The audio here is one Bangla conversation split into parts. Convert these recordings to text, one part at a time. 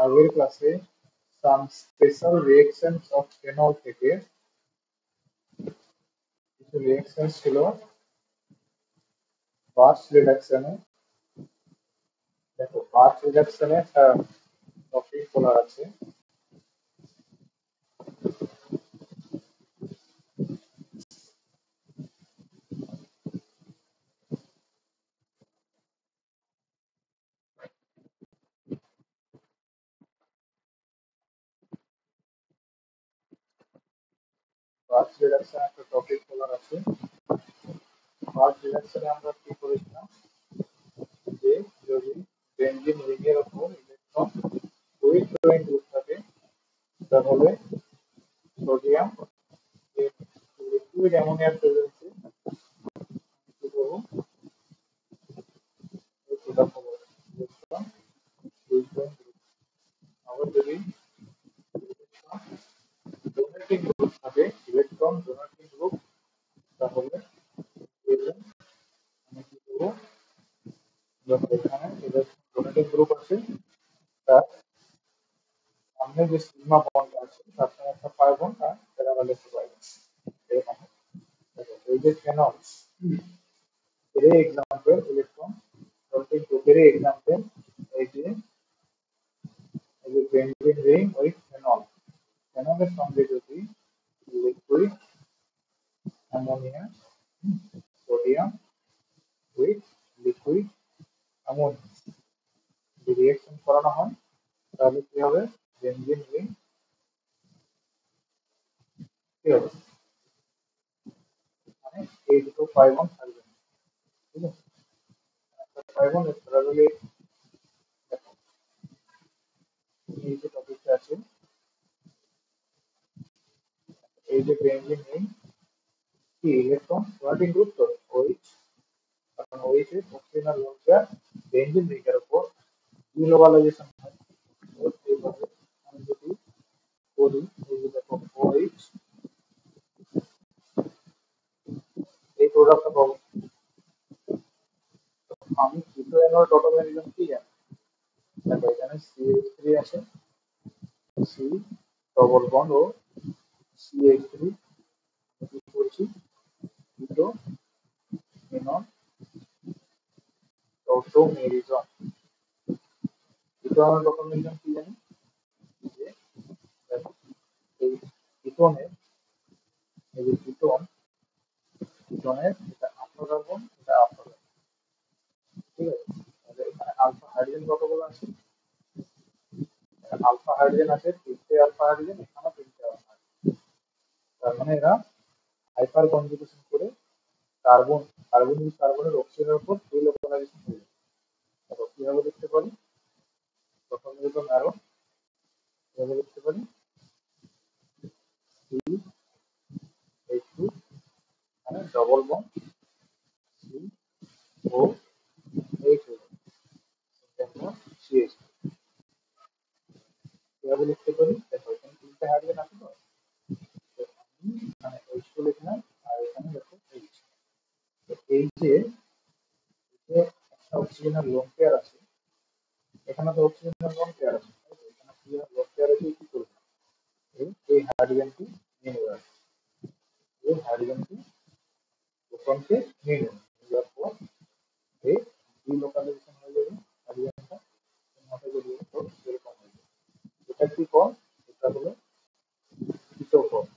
আগের ক্লাসে সাম স্পেশাল রিঅ্যাকশনস অফ ফেনল থেকে কিছু রিঅ্যাকশন ছিল পার্স রিডাকশনে। দেখো পার্স রিডাকশনে একটা টপিক বলা আছে। পার্স রিডাকশন একটা টপিক বলা আছে। পার্স রিডাকশনে আমরা কি করেছিলাম যে যদি বেঞ্জিন রিং এর উপর ইলেকট্রন উইথড্রয়িং গ্রুপ থাকে তাহলে সোডিয়াম লিকুইড অ্যামোনিয়ার প্রেজেন্সে কি করবো এই প্রোডাক্ট হবে ইলেকট্রন উইথড্রয়িং গ্রুপ। আবার যদি ডোনেটিং গ্রুপ থাকে ইলেকট্রন ডোনেটিং গ্রুপ তাহলে আমি কি করবো যখন এখানে ইলেকট্রন ডোনেটিং গ্রুপ আছে তার সামনে যে সিগমা বন্ড আছে তার সঙ্গে একটা পাই বন্ড আর প্যারালাল একটা পাই বন্ড এরকম। দেখো এই যে ফেনল এর এক্সাম্পল ইলেকট্রন ডোনেটিং গ্রুপের এক্সাম্পল এই যে বেঞ্জিন রিং উইথ ফেনল। ফেনলের সঙ্গে যদি liquid ammonia sodium with liquid ammonia যদি রিঅ্যাকশন করানো হয় তাহলে কি হবে বেঞ্জিন রিং কি হবে মানে এই দুটো পাই বন্ড থাকবে না, ঠিক আছে। একটা পাই বন্ড প্যারালালি দেখো এই যে টপিকটা আছে এই যে বেঞ্জিন রিং কি ইলেকট্রন ডোনেটিং গ্রুপ তো OH কারণ OH এর oxygen lone pair benzene ring এর উপর ডিগ্লোবালাইজেশন হয়। তো এইভাবে আমি যদি করি এই যে দেখো OH এই প্রোডাক্টটা পাবো। আমি কিটো অ্যানোড অটোমেটিজম কি জানি দেখো এখানে CH3 আছে সি ডবল বন্ড ও CH3 কি করছি কিটো অ্যানোড অটোমেরিজম। কিটো অ্যানোড অটোমেরিজম কি জানি যে দেখো এই কিটোনের এই যে কিটোনের এটা আলফা কার্বন এটা আলফা কার্বন, ঠিক আছে। তাহলে এখানে আলফা হাইড্রোজেন কতগুলো আছে আলফা হাইড্রোজেন আছে তিনটে আলফা হাইড্রোজেন এখানে তিনটে আলফা হাইড্রোজেন। তার মানে এরা হাইপার কনজুগেশন করে কার্বন কার্বনিক কার্বনের অক্সিজেনের উপর ডিলোকালাইজেশন হয়ে যায়। দেখো কিভাবে লিখতে পারি প্রথমে যদি ন্যারো কিভাবে লিখতে পারি CH2 মানে ডবল বন্ড COH CH কিভাবে লিখতে পারি দেখো এখানে তিনটে হাইড্রোজেন আছে তো মানে H2 লিখলাম আর এখানে দেখো H। তো এই যে একটা অক্সিজেনের লোন পেয়ার আছে এখানে তো অক্সিজেনের লোন পেয়ার আছে তাই তো? এখানে অক্সিজেনের লোন পেয়ার আছে কি করবে এই হাইড্রোজেনটি নিয়ে নেবে এই হাইড্রোজেনটি প্রোটনকে নিয়ে নেবে নেওয়ার পর এই ডিলোকালাইজেশন হয়ে যাবে হাইড্রোজেনটা মাথায় গড়িয়ে তো এরকম হয়ে যাবে। এটা কি ফর্ম এটা হলো কিটো ফর্ম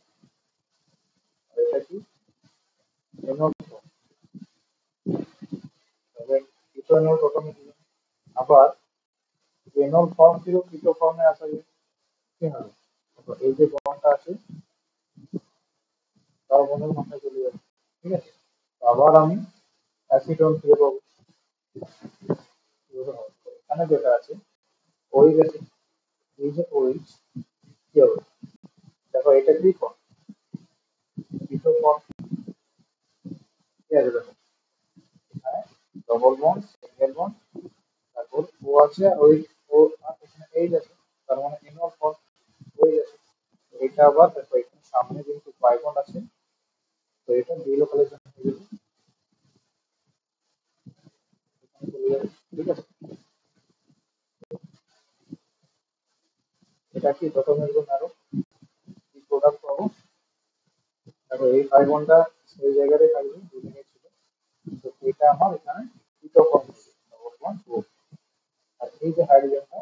আর এটা কি এনল ফর্ম। তবে কিটো এনল অটোমেটিক আবার এনল ফর্ম থেকে কিটো ফর্মে আসা যায় কি হবে এই যে বন্ডটা আছে কার্বনের মাথায় চলে যাবে, ঠিক আছে। আবার আমি অ্যাসিডন ফিরে পাবো এখানে যেটা আছে ওই গেছে এই যে ওই কি হবে দেখো এটা কি ফর্ম কিটো ফর্ম, ঠিক আছে। দেখো এখানে ডবল বন্ড সিঙ্গেল বন্ড তারপর ও আছে আর ওই ও আর এখানে এইচ আছে তার মানে এনল ফর্ম হয়ে গেছে। এটা আবার দেখো এখানে সামনে যেহেতু পাই বন্ড আছে তো এটা ডিলোকালাইজেশন হয়ে যাবে এখানে চলে যাবে, ঠিক আছে। কি প্রথমের জন্য আরো কি প্রোডাক্ট পাবো। দেখো এই 5 ঘন্টা সেই জায়গায় থাকবে দুদিনে ছিল, তো এটা আমার এখানে দ্বিতীয় ফর্ম ডবল বন্ড ও। আর এই যে হাইড্রোজেনটা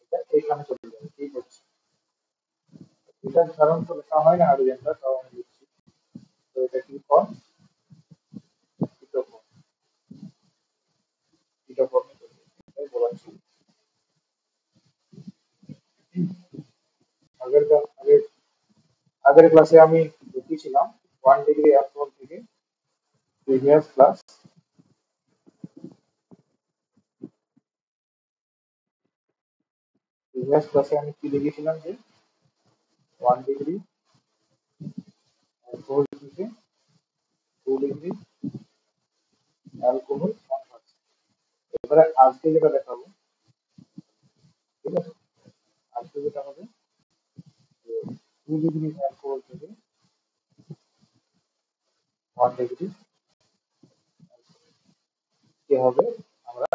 এটা এইখানে চলে যাবে, ঠিক হচ্ছে। এটা সাধারণত লেখা হয় না হাইড্রোজেনটা, তাও আমি লিখছি। তো এটা কি ফর্ম, দ্বিতীয় ফর্ম, দ্বিতীয় ফর্মে চলে যাবে, এটাই বলার ছিল। আগের আগের আগের ক্লাসে আমি দেখিয়েছিলাম 1 ডিগ্রি অ্যালকোহল থেকে প্রিভিয়াস ক্লাসে আমি কি দেখিয়েছিলাম যে 1 ডিগ্রি অ্যালকোহল থেকে 2 ডিগ্রি অ্যালকোহল কনভার্সন। এবারে আজকে যেটা দেখাবো, ঠিক আছে, আজকে যেটা হবে 2 ডিগ্রি অ্যালকোহল থেকে 1 ডিগ্রি কিভাবে আমরা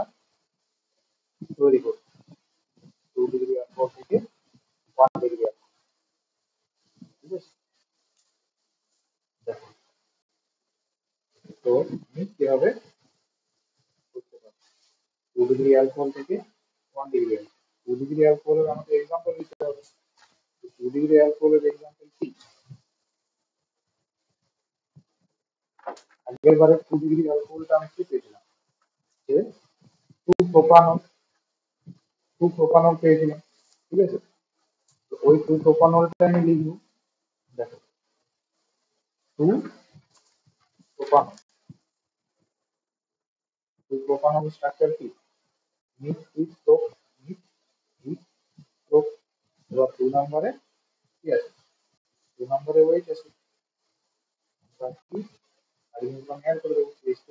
তৈরি করবো। 2 ডিগ্রি অ্যালকোহল থেকে 1 ডিগ্রি অ্যালকোহল, ঠিক আছে। দেখো তো আমি কিভাবে করতে পারবো 2 ডিগ্রি অ্যালকোহল থেকে 1 ডিগ্রি অ্যালকোহল। 2 ডিগ্রি অ্যালকোহলের আমাকে এক্সাম্পল দিতে হবে। 2 ডিগ্রি অ্যালকোহলের এক্সাম্পল কি, আগের বারে 2 ডিগ্রি অ্যালকোহলটা আমি কি পেয়েছিলাম যে টু প্রোপানল, পেয়েছিলাম, ঠিক আছে। তো ওই টু প্রোপানলটা আমি লিখবো। দেখো two propanol, two propanol structure কি, meth eth pro, meth eth pro. এবার 2 নম্বরে কি আছে, 2 নম্বরে ওয়েট আছে, আমরা কি হাইড্রোজেন বন্ড অ্যাড করে দেবো CH3,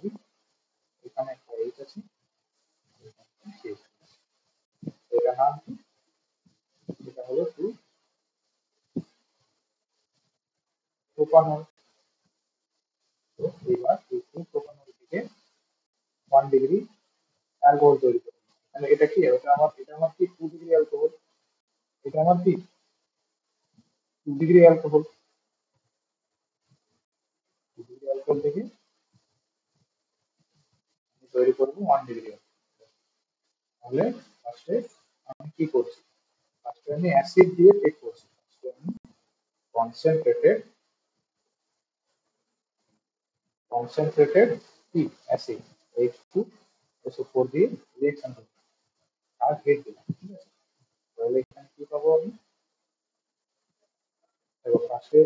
এখানে একটা এইচ আছে, এখানে একটা CH3। এটা নাম কি, এটা হলো টু প্রোপানল। তো এবার এই টু প্রোপানল থেকে 1 ডিগ্রি অ্যালকোহল তৈরি করবো। মানে এটা কি, এটা আমার কি 2 ডিগ্রি অ্যালকোহল, এটা আমার কি 2 ডিগ্রি অ্যালকোহল। 2 ডিগ্রি অ্যালকোহল থেকে আমি তৈরি করবো 1 ডিগ্রি। তাহলে ফার্স্টে আমি কি করছি, ফার্স্টে আমি অ্যাসিড দিয়ে চেক করছি। ফার্স্টে আমি কনসেন্ট্রেটেড কনসেন্ট্রেটেড কি অ্যাসিড H2SO4 দিয়ে রিঅ্যাকশন করব আর হেড দিলাম, ঠিক আছে। তাহলে এখানে কি পাবো আমি, দেখো ফার্স্টে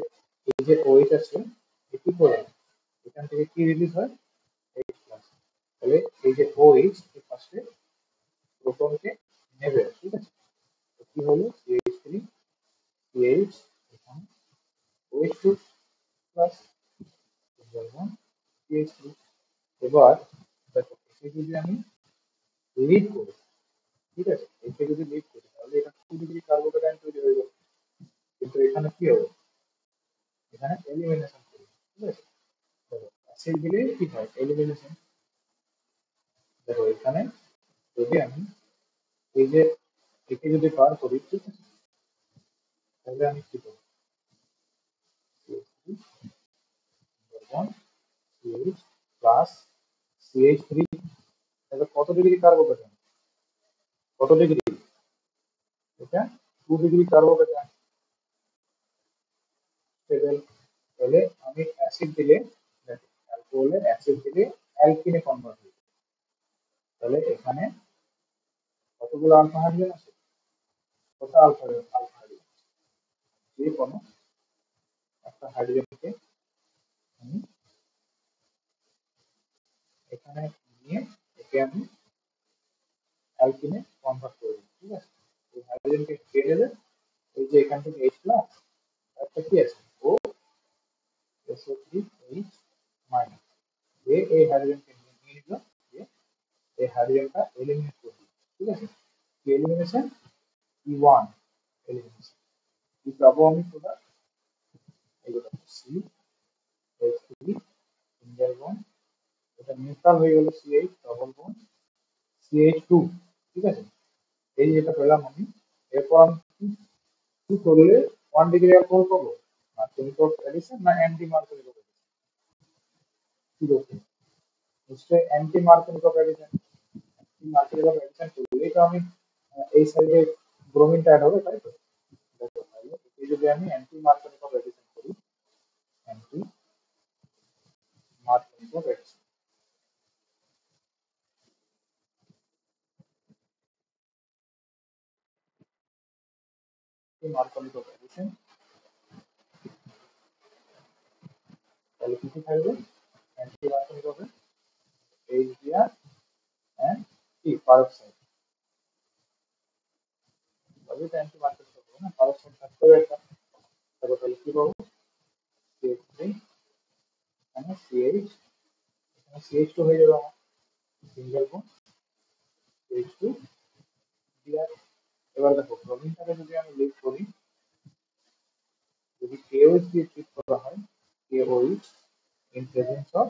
এই যে OH আছে, এ কি করে এখান থেকে কি রিলিজ হয়, H প্লাস। তাহলে এই যে OH এর ফার্স্টে প্রোটনকে নেবে, ঠিক আছে। তো কি হলো CH3 CH, এখানে OH2 প্লাস CH3। এবার দেখো একে যদি আমি লিড করি, ঠিক আছে, একে যদি লিড করি তাহলে এটা 2 ডিগ্রি কার্বোকেটাইন তৈরি হয়ে যাবে। কিন্তু এখানে কি হবে, এখানে এলিমিনেশন করি, ঠিক আছে। দেখো অ্যাসিড দিলে কি হয়, এলিমিনেশন। দেখো এখানে যদি আমি এই যে একে যদি পার করি, ঠিক আছে, তাহলে আমি কি করবো, CH প্লাস CH3, তাহলে কত ডিগ্রি কার্বোকেটাইন, কত ডিগ্রি, এটা 2 ডিগ্রি কার্বোকেটাইন স্টেবল। তাহলে আমি অ্যাসিড দিলে, অ্যালকোহলে অ্যাসিড দিলে অ্যালকিনে কনভার্ট হবে। তাহলে এখানে কতগুলো আলফা হাইড্রোজেন আছে, কত আলফা আলফা হাইড্রোজেন, যে কোনো একটা হাইড্রোজেনকে আমি এখানে নিয়ে একে আমি অ্যালকিনে কনভার্ট করে দিই, ঠিক আছে। এই হাইড্রোজেনকে কে নেবে, এই যে এখান থেকে H প্লাস, একটা কি আছে ও SO3H মাইনাস, যে এই হাইড্রোজেনকে নিয়ে নিল, যে এই হাইড্রোজেনটা এলিমিনেট করে দিল, ঠিক আছে। কি এলিমিনেশন, E1 এলিমিনেশন। কি পাবো আমি প্রোডাক্ট, এগুলো CH3 সিঙ্গেল বন্ড, এটা নিউট্রাল হয়ে গেল CH ডবল বন্ড CH2, ঠিক আছে। এই যেটা পেলাম আমি, এরপর আমি কি করলে 1 ডিগ্রি অ্যালকোহল পাবো? মার্কোনিক অফ অ্যাডিশন না অ্যান্টি মার্কোনিক অফ অ্যাডিশন? কি করতে? নিশ্চয়ই anti Markovnikov of addition. Anti Markovnikov of addition করলেই তো আমি এই সাইডে ব্রোমিনটা অ্যাড হবে, তাই তো? দেখো তাহলে এই যদি আমি অ্যান্টি মার্কোনিক অফ অ্যাডিশন করি, anti Markovnikov of addition, Markovnikov of addition, তাহলে কি কি থাকবে? Anti Markovnikov of HBR and কি পারক্সাইড, তবে এটা অ্যান্টি মার্কোনিক হবে না, পারক্সাইড থাকতে হবে একটা। তারপর তাহলে কি পাবো? CH3 মানে CH, এখানে CH2 হয়ে যাবে আমার, সিঙ্গেল বন্ড CH2 বিআর। এবার দেখো ব্রোমিনটাকে যদি আমি লিভ করি, যদি KOH দিয়ে ট্রিট করা হয়, KOH in presence of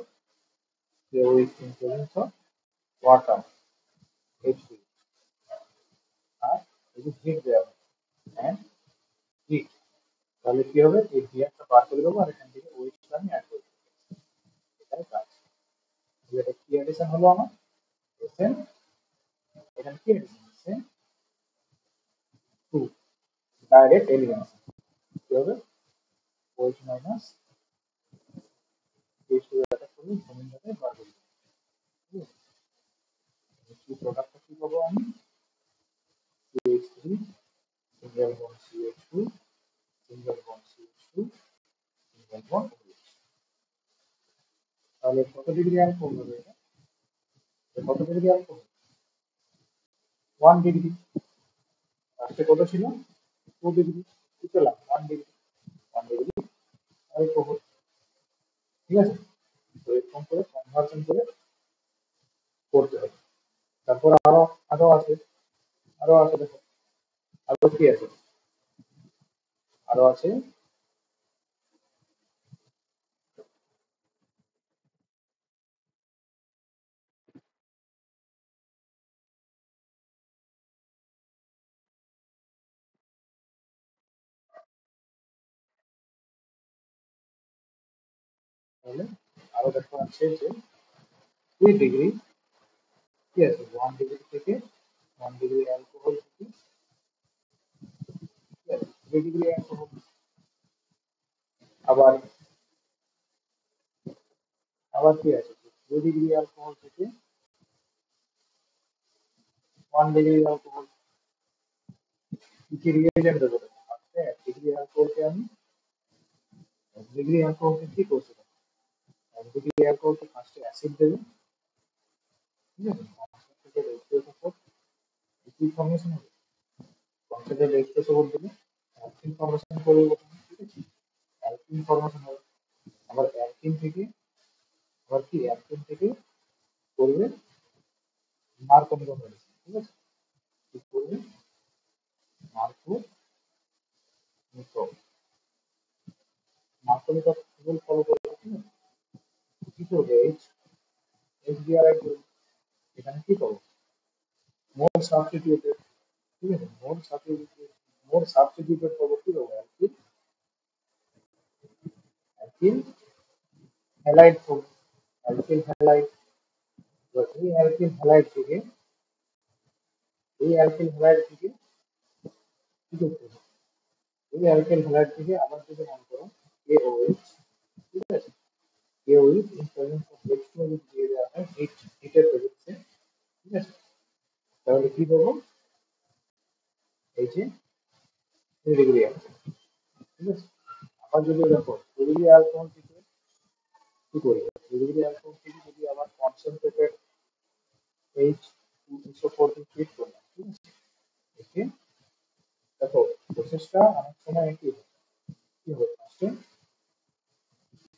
KOH in presence of water H2, আর যদি হিট দেওয়া হয় and হিট, তাহলে কি হবে? এই বিআরটা বার করে দেবো আর এখান থেকে ওইচটা আমি অ্যাড করে দেবো, এটাই কাজ। এটা কি অ্যাডিশন হলো আমার? এসএন, এখানে কি addition? SN two, direct elimination. কি হবে? O H minus H two attack করলে ব্রোমিনটাকে বার করে দেবো। ঠিক আছে? কি প্রোডাক্টটা কি পাবো আমি? CH3 single bond CH2 single bond CH2 single bond OH। তাহলে কত ডিগ্রি অ্যালকোহল হবে এটা? কত ডিগ্রি অ্যালকোহল? 1 ডিগ্রি। ফার্স্টে কত ছিল? 2 ডিগ্রি। কি পেলাম? 1 ডিগ্রি। 1 degree alcohol. ঠিক আছে? তো এরকম করে কনভার্সন করে করতে হবে। তারপর আরো আরো আছে, আরো আছে, দেখো আরো কি আছে? আরো আছে তাহলে, আরো দেখো আছে যে 3 ডিগ্রি, কি আছে? 1 ডিগ্রি থেকে 1 ডিগ্রি অ্যালকোহল থেকে, কি আছে? 3 ডিগ্রি অ্যালকোহল। আবার আবার কি আছে? 2 ডিগ্রি অ্যালকোহল থেকে 1 ডিগ্রি অ্যালকোহল। কি কি রিয়েজেন্ট দেবো? ফার্স্টে 1 ডিগ্রি অ্যালকোহলকে আমি 1 ডিগ্রি অ্যালকোহলকে কি করতে হবে? 1 ডিগ্রি অ্যালকোহলকে ফার্স্টে অ্যাসিড দেবে, ঠিক আছে? কনসেন্ট্রেটেড এইচসিএল সাপোর্ট, কি ফর্মেশন হবে? কনসেন্ট্রেটেড এইচসিএল সাপোর্ট দেবে, অ্যালকিন ফর্মেশন করবে প্রথমে, ঠিক আছে? অ্যালকিন ফর্মেশন হবে। আবার অ্যালকিন থেকে, আবার কি অ্যালকিন থেকে করবে মার্কোনিক অ্যাসিড, ঠিক আছে? কি করবে? মার্কোনিক, মার্কোনিক অ্যাসিড ফলো করবে, ঠিক আছে? কি করবে? এইচবিআর এর এখানে কি করবে? মোর সাবস্টিটিউটেড, ঠিক আছে? মোর সাবস্টিটিউটেড পাবো কি পাবো? অ্যালকিন, অ্যালকিন হ্যালাইড পাবো, অ্যালকিন হ্যালাইড। এবার এই অ্যালকিন হ্যালাইড থেকে কি করতে হবে? এই অ্যালকিন হ্যালাইড থেকে আবার যদি মনে করো KOH, ঠিক আছে? KOH in presence of H2 যদি দিয়ে দেওয়া হয় হিটের প্রেজেন্সে, ঠিক আছে? তাহলে কি পাবো? এই যে 3 ডিগ্রি অ্যালকোহল, ঠিক আছে? আবার যদি দেখো 2 ডিগ্রি অ্যালকোহল থেকে কি করবে? 2 ডিগ্রি অ্যালকোহল থেকে যদি আবার কনসেন্ট্রেটেড H2SO4 কে ট্রিট করলাম, ঠিক আছে? একে দেখো প্রসেসটা অনেক সময় একই হয়। কি হবে? ফার্স্টে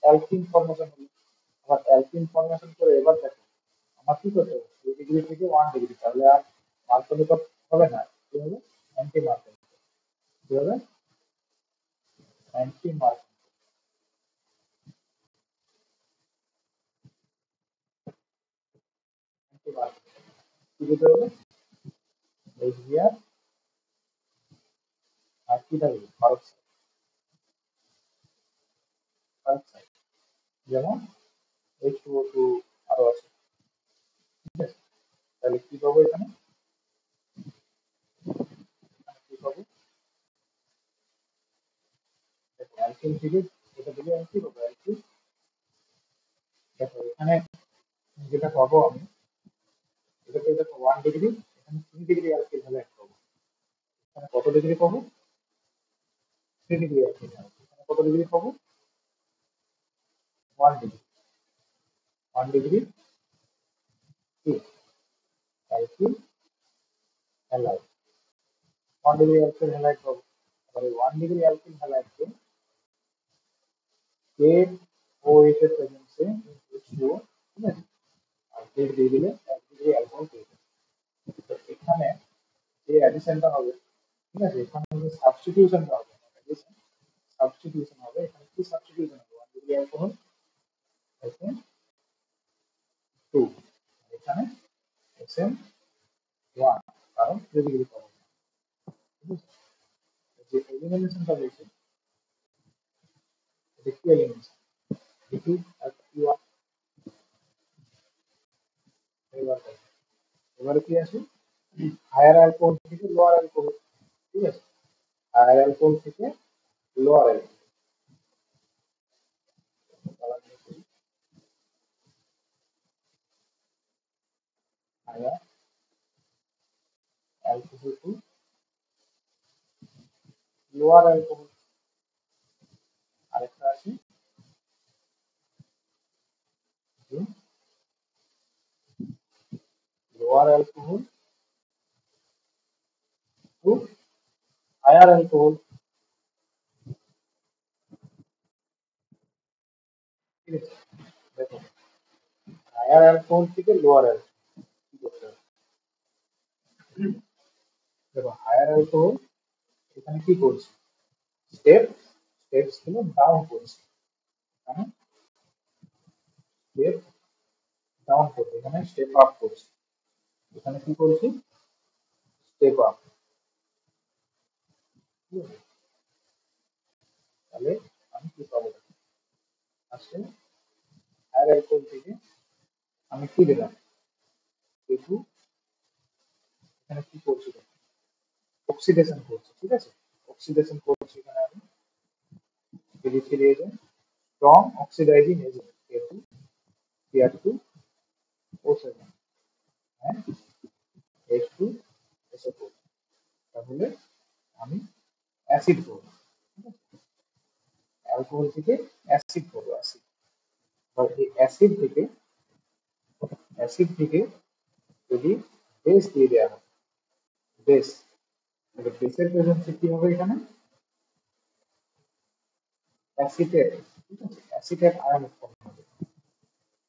অ্যালকিন ফর্মেশন হলো, আবার অ্যালকিন ফর্মেশন করে এবার দেখো আমার কি করতে হবে? 2 ডিগ্রি থেকে 1 ডিগ্রি, তাহলে আর মার্কোনিক হবে না, কি হবে? Anti Markovnikov. কি হবে? Anti Markovnikov, anti Markovnikov. কি দিতে হবে? এইচবিআর আর কি থাকবে পারক্সাইড, যেমন H2O2 আরো আছে। ঠিক আছে, তাহলে কি পাবো এখানে? কি পাবো? দেখো অ্যালকিন থেকে এটা দিলে আমি কি পাবো? অ্যালকিন। দেখো এখানে যেটা পাবো আমি, এটাতে দেখো 1 ডিগ্রি, এখানে 3 ডিগ্রি অ্যালকিন হ্যালাইড পাবো। এখানে কত ডিগ্রি পাবো? 3 ডিগ্রি অ্যালকিন হ্যালাইড। এখানে কত ডিগ্রি পাবো? 1 ডিগ্রি। 1 ডিগ্রি কি alkyne halide. 1 degree alkyne halide পাবো। তাহলে 1 ডিগ্রি অ্যালকিন হ্যালাইডকে KOH এর প্রেজেন্সে H2O, ঠিক আছে, আর প্লেট দিয়ে দিলে 1 ডিগ্রি অ্যালকোহল পেয়ে যাবে। তো এখানে যে অ্যাডিশনটা হবে, ঠিক আছে, এখানে যে সাবস্টিটিউশনটা হবে, সাবস্টিটিউশন হবে, এখানে কি সাবস্টিটিউশন হবে? 1 ডিগ্রি অ্যালকোহল SN2, এখানে SN1, কারণ 3 ডিগ্রি পাবো। ঠিক আছে, যে এলিমিনেশনটা হয়েছে এটা কি এলিমিনেশন? E2 আর E1। এবারে কি আছে? হায়ার অ্যালকোহল থেকে লোয়ার অ্যালকোহল। ঠিক আছে, হায়ার অ্যালকোহল থেকে lower alcohol. Higher alcohol to lower alcohol. আরেকটা আছে যে lower alcohol to higher alcohol. ঠিক আছে, দেখো হায়ার অ্যালকোহল থেকে লোয়ার অ্যালকোহল কি করতে হবে? দেখো হায়ার অ্যালকোহল এখানে কি করছে? স্টেপ স্টেপ ছিল ডাউন করছে, এখানে স্টেপ ডাউন করছে, এখানে স্টেপ আপ করছে। এখানে কি করছি? Step up. ঠিক আছে, তাহলে আমি কি পাবো? আসলে হায়ার অ্যালকোহল থেকে আমি কি দিলাম? যেহেতু এখানে কি করছি? অক্সিডেশন করছে। ঠিক আছে, অক্সিডেশন করছি এখানে আমি ফিরে এজেন্ট, স্ট্রং অক্সিডাইজিং এজেন্ট যেহেতু Cr2O7 and H2SO4। তাহলে আমি অ্যাসিড করবো। ঠিক আছে, অ্যালকোহল থেকে অ্যাসিড করবো, অ্যাসিড। আর এই অ্যাসিড থেকে যদি বেস দিয়ে দেওয়া হয়, বেস, মানে বেসের প্রেজেন্সে কি হবে এখানে? অ্যাসিটেট। ঠিক আছে, অ্যাসিটেট আয়ন উৎপন্ন হবে।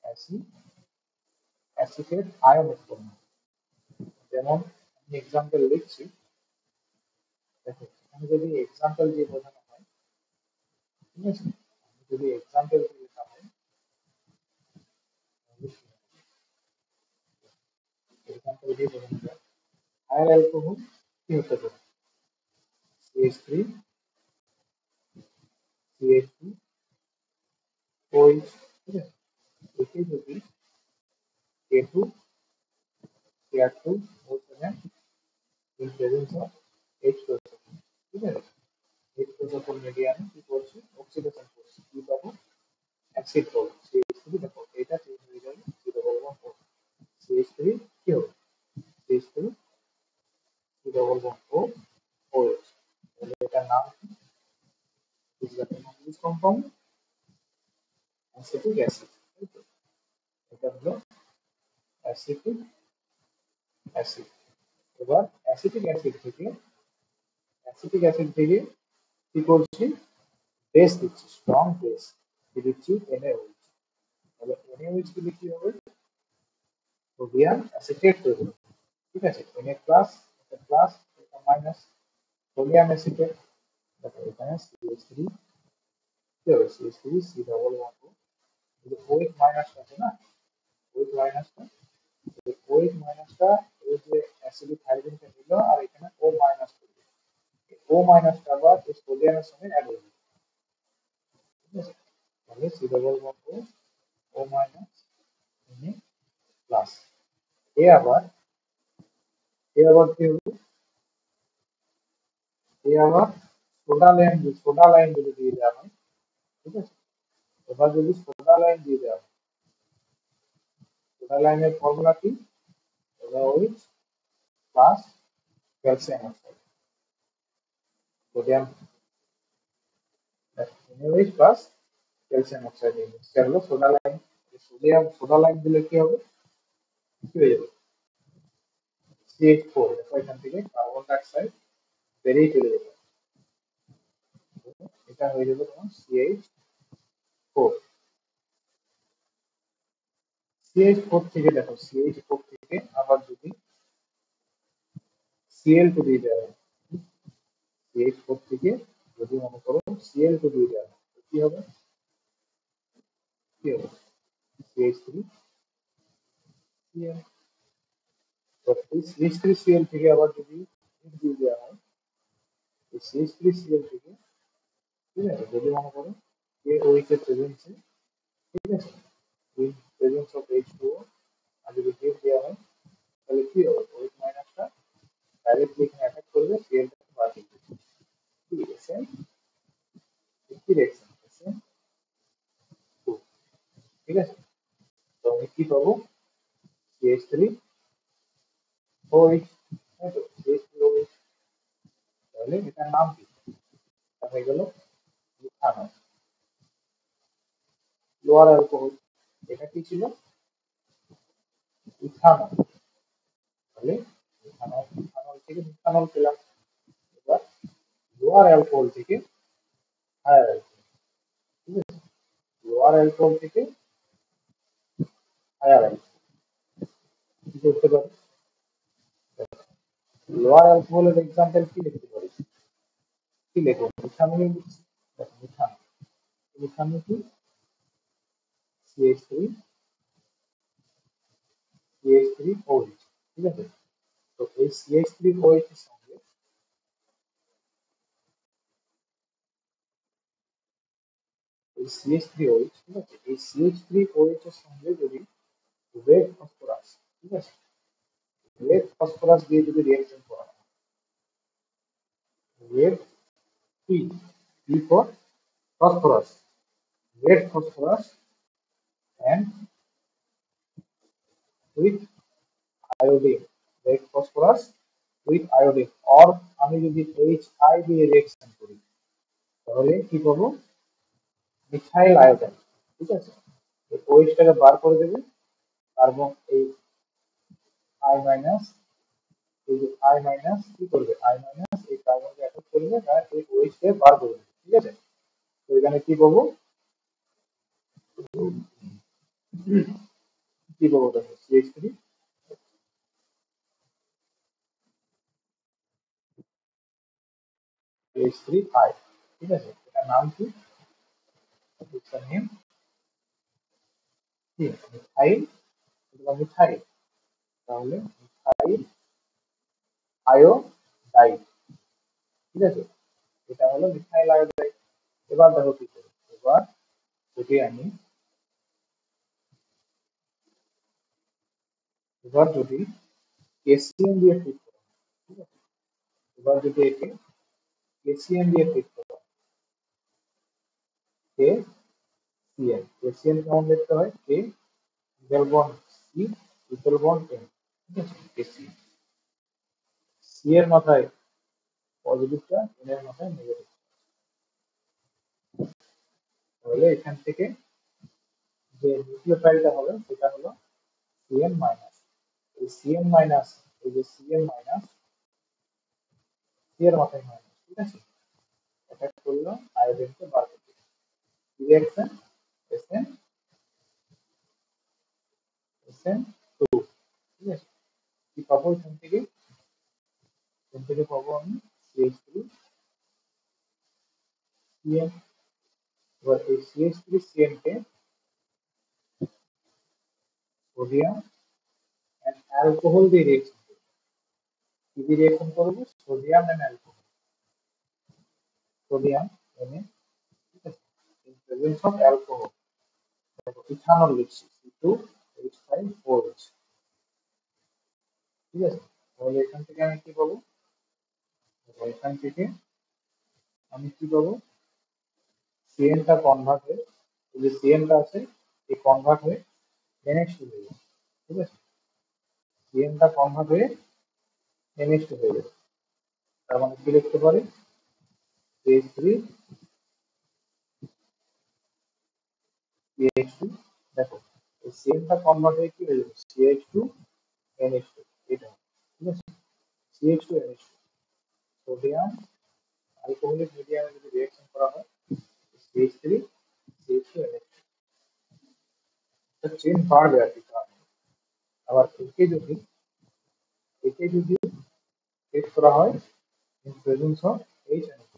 অ্যাসিড অ্যাসিটেট আয়ন উৎপন্ন হবে। যেমন আমি এক্সাম্পল লিখছি, দেখো আমি যদি এক্সাম্পল দিয়ে বোঝানো হয়, ঠিক আছে, যদি এক্সাম্পল দিয়ে লেখা হয় এক্সাম্পল দিয়ে বোঝানো যায়, হায়ার অ্যালকোহল কি হতে পারে? CH3 CH2 OH। ঠিক আছে, একে যদি K2 Cr2O7 in presence of H2SO4, ঠিক আছে, H2SO4 মিডিয়ামে কি করছে? অক্সিডেশন করছে। কি পাবো? অ্যাসিড পাবো। CH3, দেখো এটা চেঞ্জ হয়ে যাবে C++O। CH3 কি হবে? CH3 C++O OH। তাহলে এটার নাম কি? English compound acetic acid. এটা হলো অ্যাসিটিক অ্যাসিড। এবার অ্যাসিটিক অ্যাসিড থেকে কি করছি? বেস দিচ্ছি, স্ট্রং বেস কি দিচ্ছি? NaOH। তাহলে NaOH দিলে কি হবে? সোডিয়াম অ্যাসিটেট তৈরি হবে। ঠিক আছে, Na প্লাস, এটা প্লাস, এটা মাইনাস, সোডিয়াম অ্যাসিটেট। দেখো এখানে CH3 কি হবে? CH3 C++O। ওইট মাইনাসটা আছে না, ওইট মাইনাসটা, ওইট মাইনাসটা এই যে অ্যাসিডিক হাইড্রোজেনটা নিল আর এখানে ও মাইনাস করবে। ও মাইনাসটা আবার এই সোডিয়ামের সঙ্গে অ্যাড হয়ে যাবে, ঠিক আছে? তাহলে সি ডবল বন্ড ও মাইনাস প্লাস এ আবার কি হবে, এ আবার সোডা লাইন যদি দিয়ে দেওয়া হয়, ঠিক আছে? এবার যদি সোডা লাইন দিয়ে দেওয়া হয়, সোডা লাইনের ফর্মুলা কি, OH plus calcium oxide, sodium NaOH plus calcium oxide, এটা হলো সোডা লাইন। সোডা লাইন দিলে কি হবে, কি হয়ে যাবে, CH4, দেখো এখান থেকে কার্বন ডাইঅক্সাইড বেরিয়ে চলে যাবে, এটা হয়ে যাবে তোমার CH4। CH4 থেকে দেখো, CH4 থেকে আবার যদি Cl2 দিয়ে দেওয়া হয়, CH4 থেকে যদি মনে করো Cl2 দিয়ে দেওয়া হয়, তো কি হবে, CH3 Cl। তো এই CH3Cl থেকে আবার যদি দিয়ে দেওয়া হয়, এই CH3Cl থেকে, ঠিক আছে, যদি মনে করো KOH এর প্রেজেন্সে, ঠিক আছে, উইথ প্রেজেন্স অফ H2O, আর যদি হেড দেওয়া হয়, তাহলে কি হবে, OH মাইনাসটা ডাইরেক্টলি এখানে অ্যাটাক করবে, Cl-টাকে বার করে দেবে, কি এসএন, কি রিঅ্যাকশন SN2, ঠিক আছে? তো আমি কি পাবো, CH3OH, তাই তো, CH3OH। তাহলে এটার নাম কি, এটা হয়ে গেল ইথানল, লোয়ার অ্যালকোহল। এটা কি ছিল, ইথানল। তাহলে ইথানল থেকে মিথানল পেলাম। এবার লোয়ার অ্যালকোহল থেকে হায়ার অ্যালকোহল, ঠিক আছে, লোয়ার অ্যালকোহল থেকে হায়ার অ্যালকোহল কি করতে পারি, লোয়ার অ্যালকোহলের এক্সাম্পল কি লিখতে পারি, কি লিখবো, মিথানল লিখছি, দেখো মিথানল, মিথানল কি, CH3 CH3OH, ঠিক আছে? তো এই CH3OH এর সঙ্গে, এই CH3OH, ঠিক আছে, এই CH3OH এর সঙ্গে যদি রেড ফসফরাস, ঠিক আছে, রেড ফসফরাস দিয়ে যদি রিঅ্যাকশন করা হয়, red P, P for phosphorus, red phosphorus and with iodine, red phosphorus with iodine, or আমি যদি HI দিয়ে রিঅ্যাকশন করি, তাহলে কি পাবো, মিথাইল আয়োডাইড, ঠিক আছে? এই OH-টাকে বার করে দেবে, কার্বন এই I মাইনাস, এই যে I মাইনাস কি করবে, I মাইনাস এই কার্বনকে অ্যাটাক করবে আর এই OH-কে বার করে দেবে, ঠিক আছে? তো এখানে কি পাবো, কি পাবো দেখো, CH3I, ঠিক আছে, এটার নাম কি, এটার নেম কি, মিথাইল, এটা মিথাইল, তাহলে মিথাইল আয়োডাইড, ঠিক আছে, এটা হলো মিথাইল আয়োডাইড। এবার দেখো কি করে, এবার যদি আমি, এবার যদি কেসিএম দিয়ে ট্রিট করা হয়, ঠিক আছে, এবার যদি একে কেসিএম দিয়ে ট্রিট করা হয়, কে সিএন, কেসিএম কেমন দেখতে হয়, K triple bond C triple bond N, ঠিক আছে, কেসিএম, সি এর মাথায় পজিটিভটা, এন এর মাথায় নেগেটিভ, তাহলে এখান থেকে যে নিউক্লিওফাইলটা হবে সেটা হলো সিএন মাইনাস, এই সিএন মাইনাস, এই যে সিএন মাইনাস, সি এর মাথায় মাইনাস, ঠিক আছে, এটা করলো আয়োডিনকে বার করতে, রিঅ্যাকশন এসএন এসএন টু, ঠিক আছে, কি পাবো এখান থেকে পাবো আমি CH3 CN। এবার এই CH3 CN কে সোডিয়াম এন্ড অ্যালকোহল দিয়ে রিঅ্যাকশন করবো, কি দিয়ে রিঅ্যাকশন করবো, sodium and alcohol, sodium Na, ঠিক আছে, in presence of alcohol, দেখো ইথানল লিখছি C2H5OH, ঠিক আছে। তাহলে এখান থেকে আমি কি পাবো, দেখো এখান থেকে আমি কি পাবো, সিএনটা কনভার্ট হয়ে, এই যে সিএনটা আছে এই কনভার্ট হয়ে NH2 হয়ে যাবে, ঠিক আছে, সিএনটা কনভার্ট হয়ে NH2 হয়ে যাবে। তার মানে কি লিখতে পারি, CH3 CH2, দেখো এই সিএনটা কনভার্ট হয়ে কি হয়ে যাবে, CH2 NH2, এটা, ঠিক আছে, CH2 NH2, সোডিয়াম অ্যালকোহলিক মিডিয়ামে যদি রিঅ্যাকশন করা হয় CH3 CH2 NH2, এটা চেন বাড়বে আর কি কারণে। আবার একে যদি টেস্ট করা হয় ইন প্রেজেন্স অফ HNO2,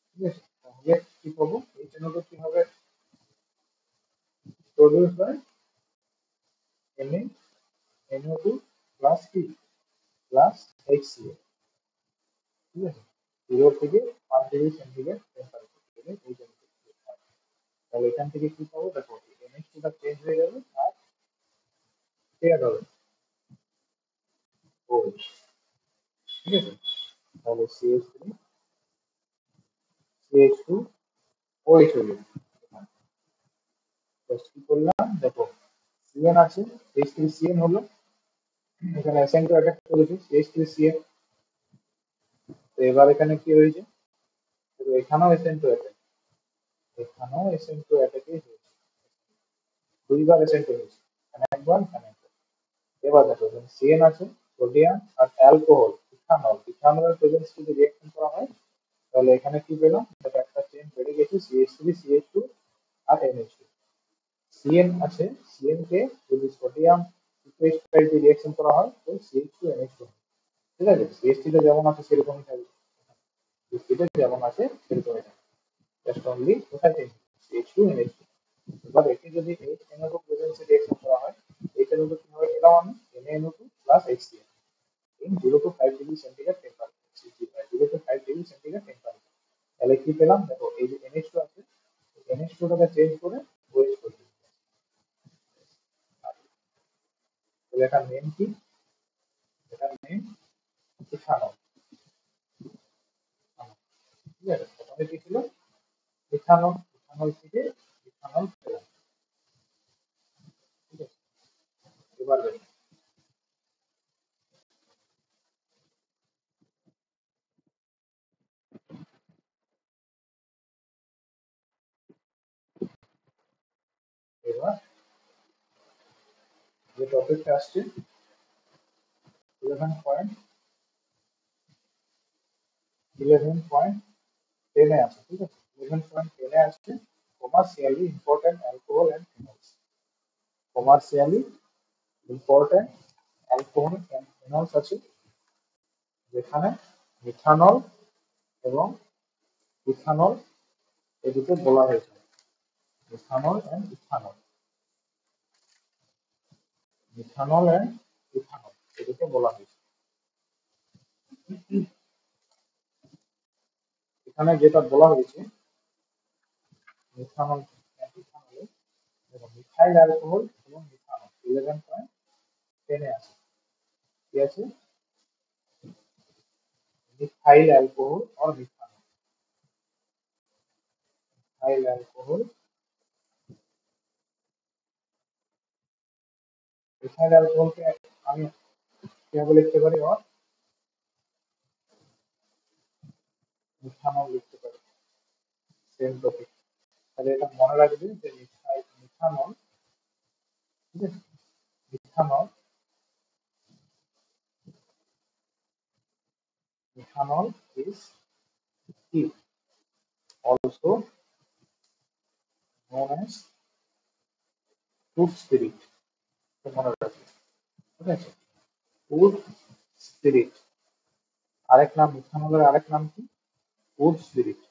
ঠিক আছে, তাহলে কি পাবো, HNO2 কি হবে, প্রডিউস বাই NaNO2 প্লাস কি, প্লাস HCl, ঠিক আছে, 0 থেকে 5 ডিগ্রি সেন্টিগ্রেড টেম্পারেচার এই জন্য। তাহলে এখান থেকে কি পাবো, দেখো NH2 টা চেঞ্জ হয়ে যাবে আর পেয়ার হবে OH, ঠিক আছে, তাহলে CH3 CH2 OH হয়ে যাবে। জাস্ট কি করলাম, দেখো CN আছে, H3CN হলো, এখানে অ্যাসাইন টু অ্যাটাক করেছি H3CN, তো এবার এখানে কি হয়েছে, তো এখানেও অ্যাসাইন টু অ্যাটাক, এখানেও অ্যাসাইন টু অ্যাটাকই হয়েছে, দুইবার অ্যাসাইন টু হয়েছে, এখানে একবার এখানে একবার। এবার দেখো এখানে সিএন আছে, সোডিয়াম আর অ্যালকোহল ইথানলের প্রেজেন্স যদি রিঅ্যাকশন করা হয় তাহলে এখানে কি পেলাম, দেখো একটা চেন বেড়ে গেছে CH3 CH2 আর NH2, সিএন আছে, সিএন কে যদি সোডিয়াম সিকুয়েস্ট্রাইড দিয়ে রিঅ্যাকশন করা হয় তো CH2 NH2, ঠিক আছে, CH3 তে যেমন আছে সেরকমই থাকবে, CH3 তে যেমন আছে সেরকমই থাকবে, জাস্ট অনলি কোথায় চেঞ্জ, CH2 NH2। এবার একে যদি HNO2 প্রেজেন্সে রিঅ্যাকশন করা হয়, HNO2 কিভাবে পেলাম আমি, NaNO2 plus HCl in 0 to 5 degree centigrade temperature, 0 to 5 degree centigrade temperature. তাহলে কি পেলাম, দেখো এই যে NH2 আছে, NH2 টাকে চেঞ্জ করে OH করে দিই। তাহলে এটার নেম কি, এটার নেম ইথানল, ঠিক আছে, প্রথমে কি ছিল ইথানল, ইথানল থেকে ইথানল পেলাম, ঠিক আছে। এবার দেখো এবার যে টপিকটা আসছে 11.10 এ আছে, ঠিক আছে, 11.10 এ আসছে commercially important alcohol and phenols, commercially important alcohol and phenols আছে, যেখানে মিথানল এবং ইথানল এই দুটো বলা হয়েছে, methanol and ethanol, methanol and ethanol এই দুটো বলা হয়েছে। এখানে যেটা বলা হয়েছে মিথানল অ্যান্ড ইথানলে, দেখো মিথাইল অ্যালকোহল এবং মিথানল 11.10 এ আছে, কি আছে, মিথাইল অ্যালকোহল और মিথানল, মিথাইল অ্যালকোহল, মিথাইল অ্যালকোহলকে আমি কিভাবে লিখতে পারি, और মিথানল লিখতে পারি, সেম টপিক। তাহলে এটা মনে রাখবে যে মিথানল, ঠিক আছে, মিথানল, মিথানল ইজ কি also known as food spirit, মনে রাখবে, ঠিক আছে, ফুড স্পিরিট, আরেক নাম মিথানলের আরেক নাম কি, ফুড স্পিরিট।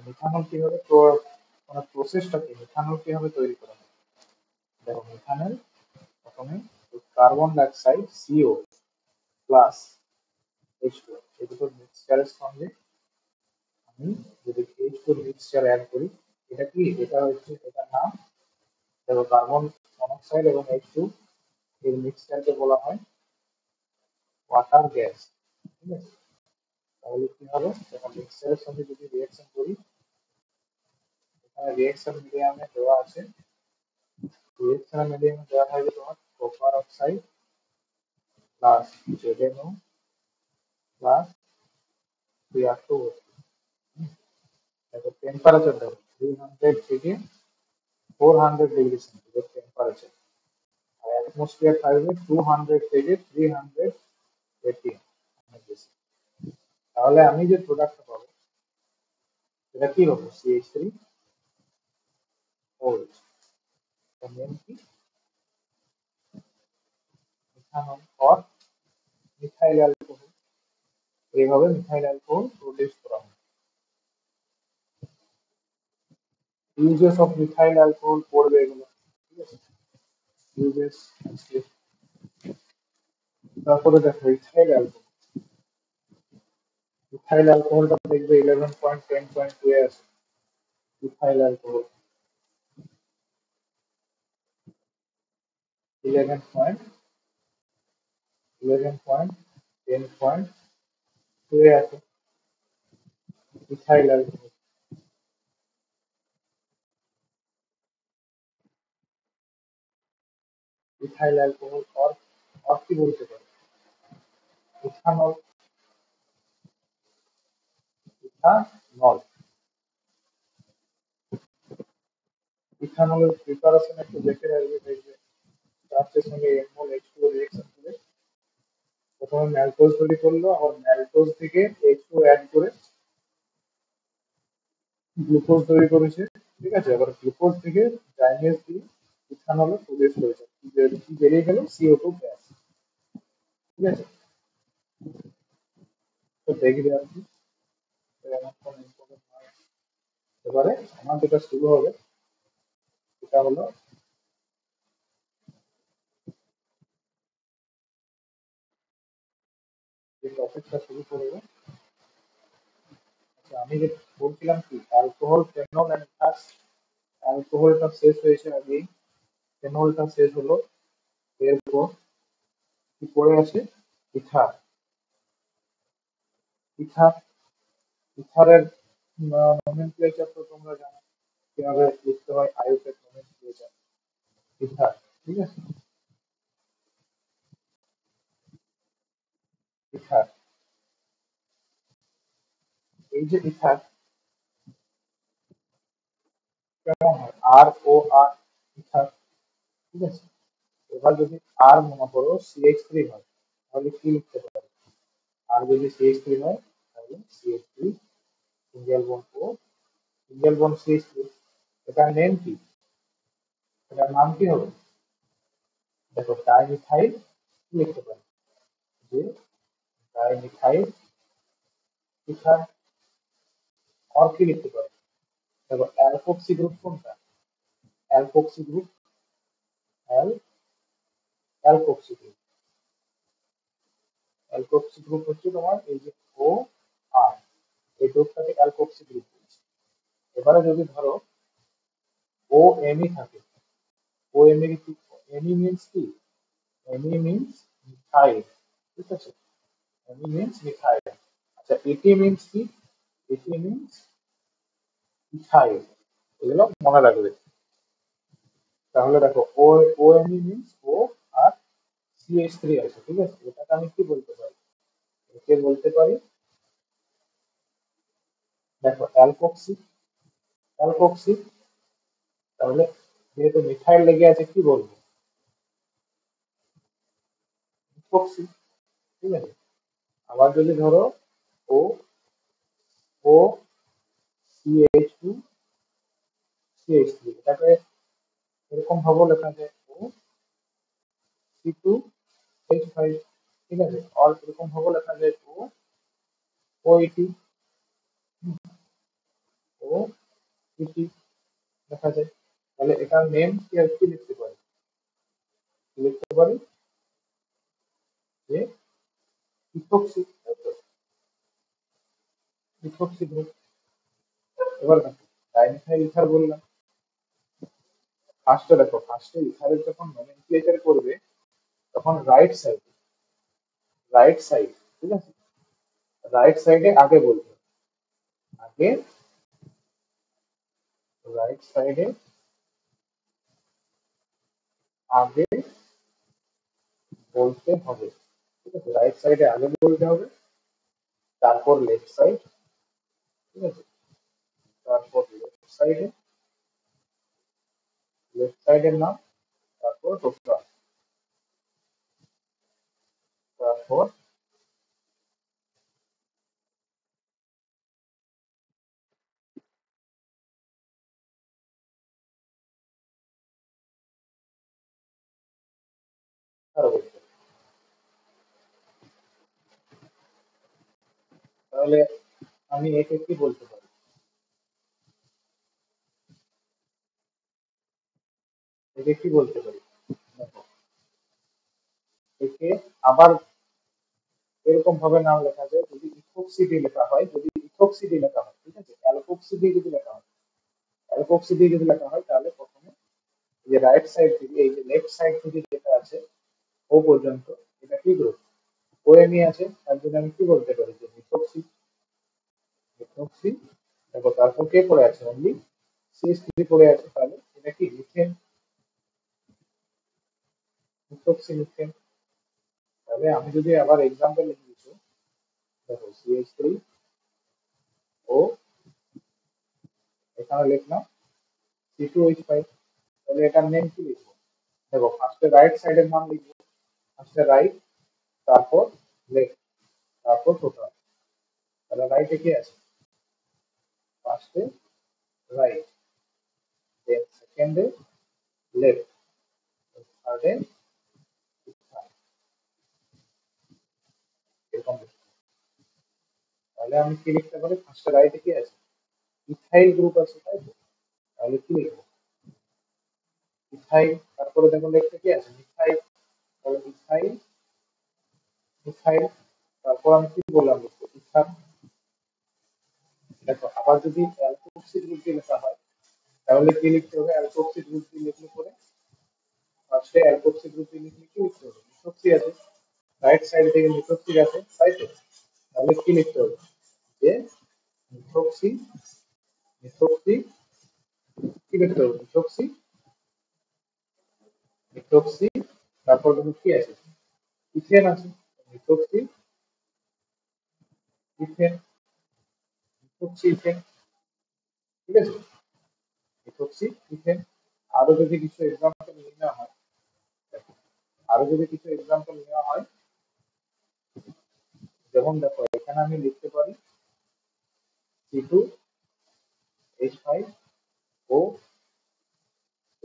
মিথানল কিভাবে মানে প্রসেসটা কি, মিথানল কিভাবে তৈরি করা হয়। দেখো মিথানল প্রথমে carbon dioxide CO plus H2 এই দুটো মিক্সচারের সঙ্গে আমি যদি H2 মিক্সচার অ্যাড করি, এটা কি, এটা হচ্ছে এটার নাম, দেখো কার্বন মনোক্সাইড এবং H2 এর মিক্সচারকে বলা হয় ওয়াটার গ্যাস। ঠিক আছে, তাহলে কি হবে, যখন মিক্সচারের সঙ্গে যদি রিঅ্যাকশন করি, এখানে রিঅ্যাকশন মিডিয়ামে দেওয়া আছে, রিঅ্যাকশন মিডিয়ামে দেওয়া থাকবে তোমার copper oxide plus ZnO plus Cr2। দেখো টেম্পারেচার দেখো 300 থেকে 400 ডিগ্রি সেন্টিগ্রেড টেম্পারেচার, আর অ্যাটমসফিয়ার থাকবে 200 থেকে 300 ATM, অনেক বেশি। তাহলে আমি যে প্রোডাক্টটা পাবো সেটা কি হবে, CH3 OH। নেম কি, মিথানল অর মিথাইল অ্যালকোহল। এইভাবে মিথাইল অ্যালকোহল প্রডিউস করা হয়। ইউজেস অফ মিথাইল অ্যালকোহল পড়বে এগুলো, ঠিক আছে, ইউজেস। তারপরে দেখো ইথাইল অ্যালকোহল, ইথাইল অ্যালকোহলটা দেখবে 11.10.2 এ আছে। ইথাইল অ্যালকোহল 11.10.2 এ আছে ethyl alcohol. Ethyl alcohol or কি বলতে পারে, ইথানল, ইথানল। ইথানলের প্রিপারেশন একটু দেখে রাখবে, দেখবে চার্চের সঙ্গে এনমল H2 রিঅ্যাকশন করে প্রথমে ম্যালটোজ তৈরি করলো, আবার ম্যালটোজ থেকে H2 অ্যাড করে গ্লুকোজ তৈরি করেছে। ঠিক আছে, আবার গ্লুকোজ থেকে জাইমেজ দিয়ে ইথানল প্রডিউস করেছে, কি বেরিয়ে গেল, CO2 গ্যাস। ঠিক আছে, তো দেখবে আর কি, এমন কোনো ইম্পর্টেন্ট নয়। এবারে আমার যেটা শুরু হবে সেটা হলো, যে টপিকটা শুরু করবো, আচ্ছা আমি যে বলছিলাম কি, অ্যালকোহল, ফেনল এন্ড ইথার। অ্যালকোহলটা শেষ হয়েছে আগেই, ফেনলটা শেষ হলো, এরপর কি পড়ে আছে, ইথার। ইথার, ইথারের নোমেনক্লেচার তো তোমরা জানো, কিভাবে লিখতে হয়, আইউপ্যাক নোমেনক্লেচার, ইথার। ঠিক আছে, ইথার, এই যে ইথার কেমন হয়, ROR, ইথার। ঠিক আছে, এবার যদি আর মনে করো CH3 হয়, তাহলে কি লিখতে পারি, আর যদি CH3 হয় তাহলে CH3 সিঙ্গেল বন্ড ও সিঙ্গেল বন্ড CH3। এটার নেম কি, এটার নাম কি হবে, দেখো ডাইমিথাইল লিখতে পারি, যে ডাইমিথাইল ইথার। আর কি লিখতে পারি, দেখো অ্যালকোক্সি গ্রুপ কোনটা, অ্যালকোক্সি গ্রুপ, অ্যাল অ্যালকোক্সি গ্রুপ, অ্যালকোক্সি গ্রুপ হচ্ছে তোমার এই যে ও আর, এই গ্রুপটাকে অ্যালকোক্সি গ্রুপ বলছে। এবারে যদি ধরো ও এমই থাকে, ও এম এর কি, এমই মিন্স কি, এমই মিন্স মিথাইল। ঠিক আছে, এমই মিন্স মিথাইল। আচ্ছা এটি মিন্স কি, এটি মিন্স ইথাইল। এগুলো মনে রাখবে। তাহলে দেখো ও, ও এমই মিন্স ও আর CH3 আছে। ঠিক আছে, এটাকে আমি কি বলতে পারি, একে বলতে পারি, দেখো অ্যালকোক্সি, অ্যালকোক্সি। তাহলে যেহেতু মিথাইল লেগে আছে কি বলবো, ইথোক্সি। ঠিক আছে, আবার যদি ধরো ও, ও CH2 CH3, এটাকে এরকম ভাবে লেখা যায় ও C2H5। ঠিক আছে, আর এরকম ভাবে লেখা যায় ও OET, ও সিটি। দেখা যায়। তাহলে এটার নেম কি আর কি লিখতে পারি? লিখতে পারি যে ইথক্সি, ইথক্সি গ্রুপ। এবার দেখো ডাইমিথাইল ইথার বললাম, ফার্স্টে দেখো, ফার্স্টে ইথারের যখন নোমেনক্লেচার করবে তখন রাইট সাইড, রাইট সাইড, ঠিক আছে, রাইট সাইডে আগে বলবে, আগে রাইট সাইডে আগে বলতে হবে, ঠিক আছে, রাইট সাইডে আগে বলতে হবে, তারপর লেফট সাইড, ঠিক আছে, তারপর লেফট সাইডের নাম, তারপর টোটাল, তারপর আরো বলতে হবে। তাহলে আমি একে কি বলতে পারি? একে কি বলতে পারি? দেখো, একে আবার এরকম ভাবে নাম লেখা যায়, যদি ইথোক্সি দিয়ে লেখা হয়, যদি ইথোক্সি দিয়ে লেখা হয়, ঠিক আছে, অ্যালকোক্সি দিয়ে যদি লেখা হয়, অ্যালকোক্সি দিয়ে যদি লেখা হয় তাহলে প্রথমে যে রাইট সাইড থেকে এই যে লেফট সাইড থেকে যেটা আছে ও পর্যন্ত, এটা কি গ্রুপ? ও এমই আছে, তার জন্য আমি কি বলতে পারি যে মিথক্সি, মিথক্সি। দেখো তারপর কে পড়ে আছে? অনলি সিএস3 পড়ে আছে, তাহলে এটা কি মিথেন, মিথক্সি মিথেন। তাহলে আমি যদি আবার এক্সাম্পল লিখি কিছু, দেখো সিএস3 ও এখানে লিখলাম C2H5, তাহলে এটার নেম কি লিখবো? দেখো ফার্স্টে রাইট সাইডের নাম লিখবো, ফার্স্টে রাইট, তারপর লেফট, তারপর টোটাল। তাহলে রাইটে কি আছে? ফার্স্টে রাইট, দেন সেকেন্ডে লেফট, থার্ডে, এরকম লিখবো। তাহলে আমি কি লিখতে পারি? ফার্স্টে রাইটে কি আছে? ইথাইল গ্রুপ আছে, তাই তো? তাহলে কি লিখবো? ইথাইল, তারপরে দেখো লেফটে কি আছে? মিথাইল, তাহলে ইথাইল, মিথাইল, তারপর আমি কি বললাম লিখবো? ইথার। দেখো আবার যদি অ্যালকোক্সি গ্রুপ দিয়ে লেখা হয় তাহলে কি লিখতে হবে? অ্যালকোক্সি গ্রুপ দিয়ে লিখলে পরে ফার্স্টে অ্যালকোক্সি গ্রুপ দিয়ে লিখলে কি লিখতে হবে? মিথক্সি আছে, রাইট সাইড থেকে মিথক্সি আছে, তাই তো? তাহলে কি লিখতে হবে? যে মিথক্সি, মিথক্সি, কি লিখতে হবে? মিথক্সি, মিথক্সি, তারপর দেখো কি আছে? ইথেন আছে, মিথক্সি, ইথেন, মিথক্সি ইথেন, ঠিক আছে, মিথক্সি ইথেন। আরো যদি কিছু এক্সাম্পল নেওয়া হয়, দেখো, আরো যদি কিছু এক্সাম্পল নেওয়া হয়, যেমন দেখো এখানে আমি লিখতে পারি C2H5 ও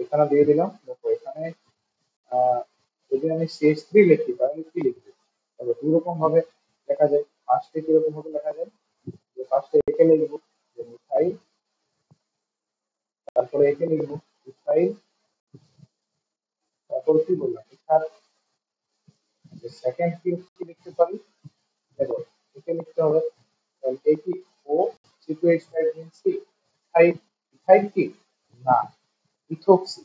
এখানে দিয়ে দিলাম। দেখো এখানে যদি আমি CH3 লিখি তাহলে কি লিখবো? তাহলে দুই রকম ভাবে লেখা যায়। ফার্স্টে কিরকম ভাবে লেখা যায়? যে ফার্স্টে একে লিখবো যে মিথাইল, তারপরে একে লিখবো মিথাইল, তারপর কি বললাম ইথার। যে সেকেন্ড কি লিখতে পারি? দেখো একে লিখতে হবে, তাহলে এ কি? ও C2H5 মিন্স কি? ইথাইল, ইথাইল কি? না, ইথোক্সি,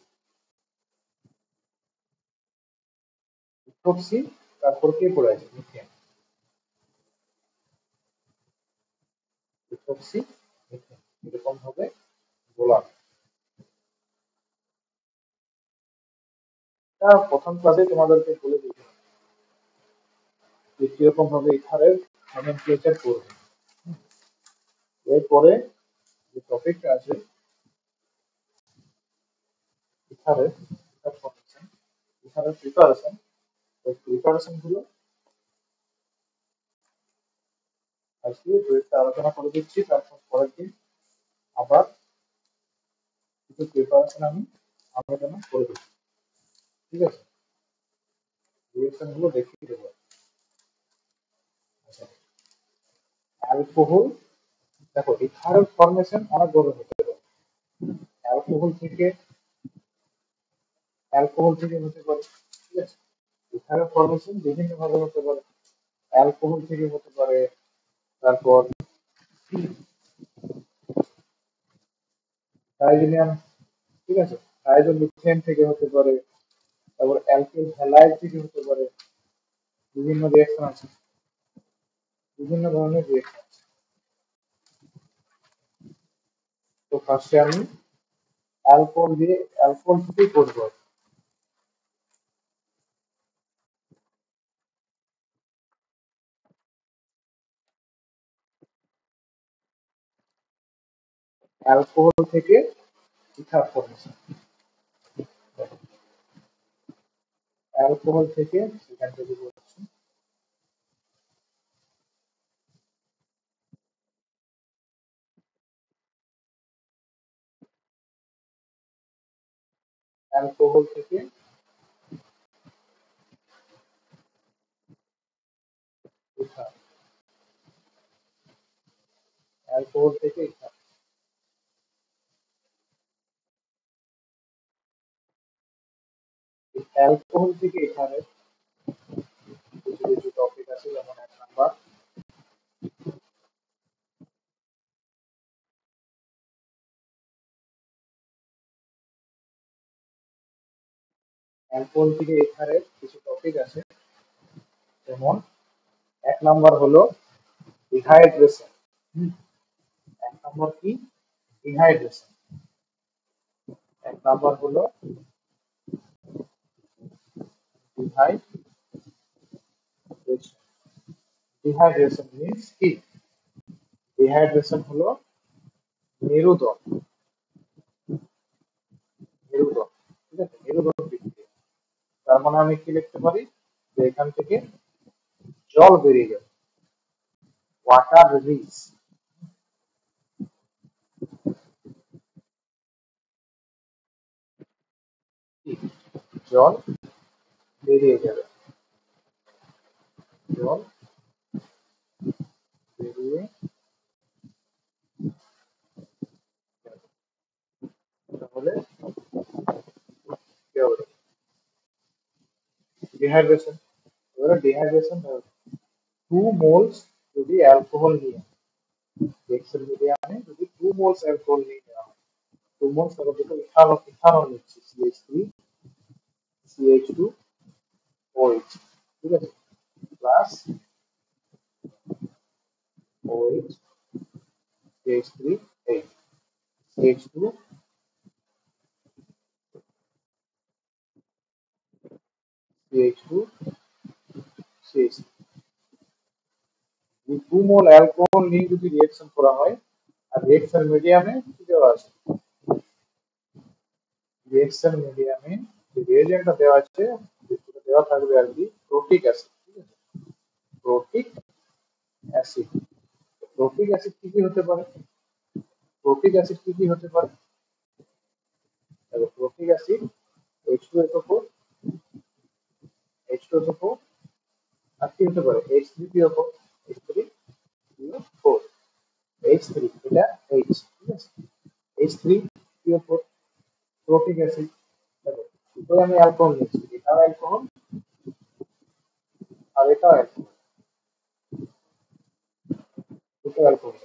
ইথোক্সি, তারপর কে পড়ে আছে? মিথেন, ইথোক্সি, মিথেন, এরকম ভাবে বলা হয়। এটা প্রথম ক্লাসে তোমাদেরকে বলে দিতে হবে যে কিরকম ভাবে ইথারের নমেনক্লেচার করবে। এরপরে যে টপিকটা আছে ইথারের, ইথার ফর্মেশন, ইথারের প্রিপারেশন, ওই প্রিপারেশন গুলো আজকে দুইটা আলোচনা করে দিচ্ছি, তারপর পরের দিন আবার কিছু প্রিপারেশন আমি আলোচনা করে দিচ্ছি, ঠিক আছে, রিয়েকশন গুলো দেখিয়ে দেবো। আচ্ছা, অ্যালকোহল, দেখো ইথারের ফর্মেশন অনেক বড় হতে পারে। অ্যালকোহল থেকে হতে পারে, ঠিক আছে। ইথারের ফর্মেশন বিভিন্ন ভাবে হতে পারে, অ্যালকোহল থেকে হতে পারে, তারপর ডাইজেনিয়াম, ঠিক আছে, ডাইজোমিথেন থেকে হতে পারে, তারপর অ্যালকিল হ্যালাইড থেকে হতে পারে। বিভিন্ন রিঅ্যাকশন আছে, বিভিন্ন ধরনের রিঅ্যাকশন আছে। তো ফার্স্টে আমি অ্যালকোহল থেকেই করবো। অ্যালকোহল থেকে ইথার ফর্মেশন, অ্যালকোহল থেকে সেখান থেকে বলছি অ্যালকোহল থেকে ইথার, অ্যালকোহল থেকে ইথার, অ্যালকোহল থেকে ইথারের কিছু কিছু টপিক আছে, যেমন 1 নাম্বার অ্যালকোহল থেকে ইথারের কিছু টপিক আছে, যেমন 1 নাম্বার হলো ডিহাইড্রেশন। 1 নাম্বার কি? ডিহাইড্রেশন। 1 নাম্বার হলো ডিহাইড্রেশন। ডিহাইড্রেশন মিন্স কি? ডিহাইড্রেশন হলো মেরুদণ্ড, মেরুদণ্ড, ঠিক আছে, মেরুদণ্ড বিক্রিয়া। তার মানে আমি কি লিখতে পারি, যে এখান থেকে জল বেরিয়ে যাবে, ওয়াটার রিলিজ, জল বেরিয়ে যাবে, জল বেরিয়ে যাবে। তাহলে কি হবে? ডিহাইড্রেশন। এবারে ডিহাইড্রেশন 2 মোলস যদি অ্যালকোহল নিয়ে, রিঅ্যাকশন মিডিয়ামে যদি 2 মোলস অ্যালকোহল নিয়ে নেওয়া হয়, 2 মোলস তাহলে দুটো ইথানল নিচ্ছি, CH3CH2OH, ঠিক আছে, plus OH, CH3H, CH2, CH2, CH3। এই 2 মোল অ্যালকোহল নিয়ে যদি রিঅ্যাকশন করা হয়, আর রিঅ্যাকশন মিডিয়ামে কি দেওয়া আছে, রিঅ্যাকশন মিডিয়ামে যে রিয়েজেন্টটা দেওয়া আছে, যেটা দেওয়া থাকবে আর কি, প্রোটিক অ্যাসিড, ঠিক আছে, প্রোটিক অ্যাসিড। প্রোটিক অ্যাসিড কি কি হতে পারে? প্রোটিক অ্যাসিড কি কি হতে পারে? দেখো, প্রোটিক অ্যাসিড H2SO4, H2SO4, আর কি হতে পারে, H3PO4, H3PO4, H3, এটা H, ঠিক আছে, H3PO4, প্রোটিক অ্যাসিড। দেখো, দুটোই আমি অ্যালকোহল নিচ্ছি, এটাও অ্যালকোহল আর এটাও অ্যালকোহল, দুটো অ্যালকোহল।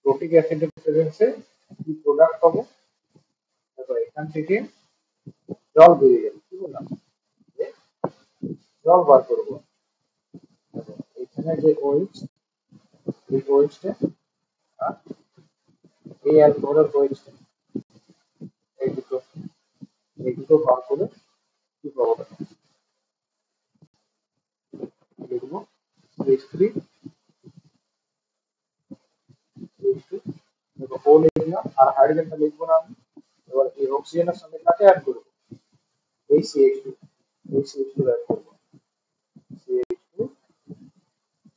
প্রোটিক অ্যাসিডের প্রেজেন্সে কি প্রোডাক্ট পাবো? দেখো, এখান থেকে জল বেরিয়ে যাবে, কি বললাম, যে জল বার করবো। দেখো, এখানে যে OH, এই OH-টা আর এই অ্যালকোহলের OH-টা, এই দুটো, এই দুটো বার করে কি পাবো, দেখো, লিখবো CH3, CH2, দেখো ও লিখলাম, আর হাইড্রোজেনটা লিখবো না আমি। এবার এই অক্সিজেনের সঙ্গে কাকে অ্যাড করবো? এই CH2, এই CH2 অ্যাড করবো, CH2,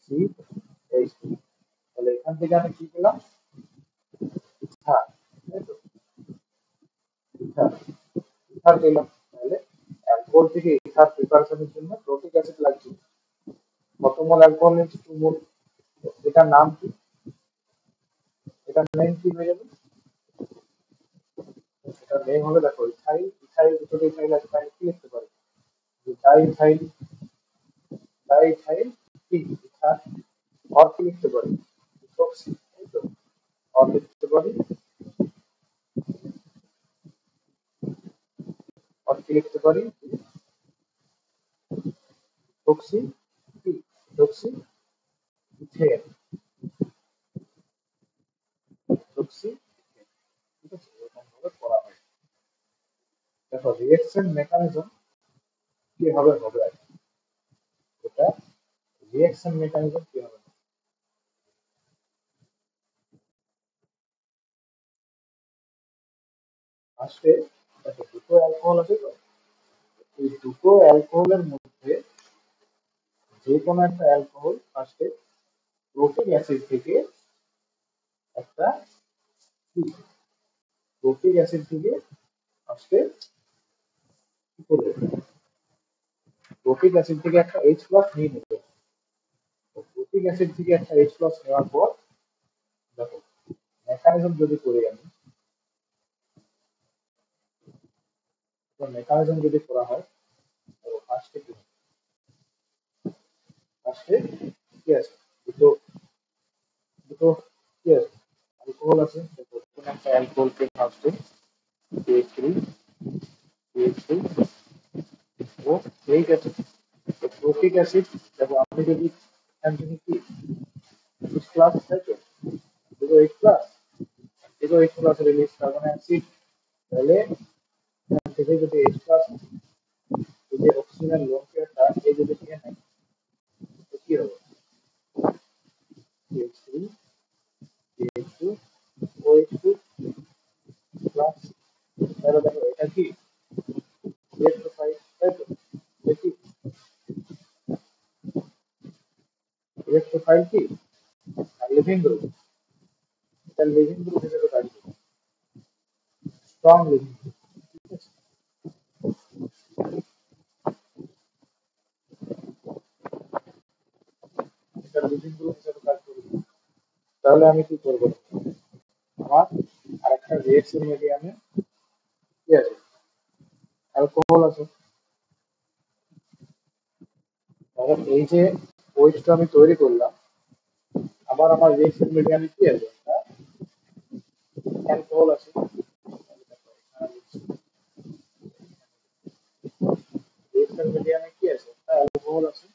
CH2। তাহলে এখান থেকে আমি কি পেলাম? ইথার, তাই তো, ইথার, ইথার পেলাম। তাহলে অ্যালকোহল থেকে ইথার প্রিপারেশনের জন্য প্রোটিক অ্যাসিড লাগছে। কত মোল অ্যালকোহল নিচ্ছে? 2 মোল। এটার নাম কি? এটার নেম কি হয়ে যাবে? এটা নেম হবে, দেখো ইথাইল, ইথাইল দুটো ইথাইল আছে, তাই কি লিখতে পারি? যে ডাই ইথাইল, ডাই ইথাইল কি ইথার, অর কি লিখতে পারি? ইথোক্সি, তাই তো? অর লিখতে পারি, অর কি লিখতে পারি? ইথোক্সি কি, ইথোক্সি ইথেন, ইথোক্সি, ঠিক আছে, এরকম ভাবে করা হয়। দেখো রিঅ্যাকশন মেকানিজম কিভাবে হবে আর কি। এটা রিঅ্যাকশন মেকানিজম কিভাবে হবে? ফার্স্টে দেখো দুটো অ্যালকোহল আছে তো, এই দুটো অ্যালকোহলের মধ্যে যে কোনো একটা অ্যালকোহল ফার্স্টে প্রোটিক অ্যাসিড থেকে একটা প্রোটিক অ্যাসিড থেকে ফার্স্টে কি করবে, প্রোটিক অ্যাসিড থেকে একটা H প্লাস নিয়ে নেবে। প্রোটিক অ্যাসিড থেকে একটা H প্লাস নেওয়ার পর দেখো মেকানিজম যদি করি আমি, তো মেকানিজম যদি করা হয়, তো ফার্স্টে কি, ফার্স্টে কি আছে, দুটো, দুটো কি আছে, অ্যালকোহল আছে, দেখো কোনো একটা অ্যালকোহলকে ফার্স্টে CH3, CH2 ও এইট আছে, প্রোটিক অ্যাসিড, দেখো আমি যদি এখান থেকে কি H প্লাস, তাই তো, দুটো H প্লাস, দুটো H plus release carbon acid, তাহলে এখান থেকে যদি H প্লাস, এই যে অক্সিজেন লোন পেয়ারটা এই যদি নিয়ে নেয়, তো কি হবে, CH3, CH2, OH2 প্লাস, তাহলে দেখো এটা কি CH2 তাই তো, এটা কি CH2 কি লিভিং গ্রুপ, এটা লিভিং গ্রুপ হিসেবে কাজ করে, স্ট্রং লিভিং গ্রুপ, ঠিক আছে, এটা লিভিং গ্রুপ হিসেবে কাজ করবে। তাহলে আমি কি করবো, আমার আরেকটা রিঅ্যাকশন মিডিয়ামে কি আছে, অ্যালকোহল আছে, তাহলে এই যে ওয়েটটা আমি তৈরি করলাম, আবার আমার রিঅ্যাকশন মিডিয়ামে কি আছে, অ্যালকোহল আছে, রিঅ্যাকশন মিডিয়ামে কি আছে, অ্যালকোহল আছে,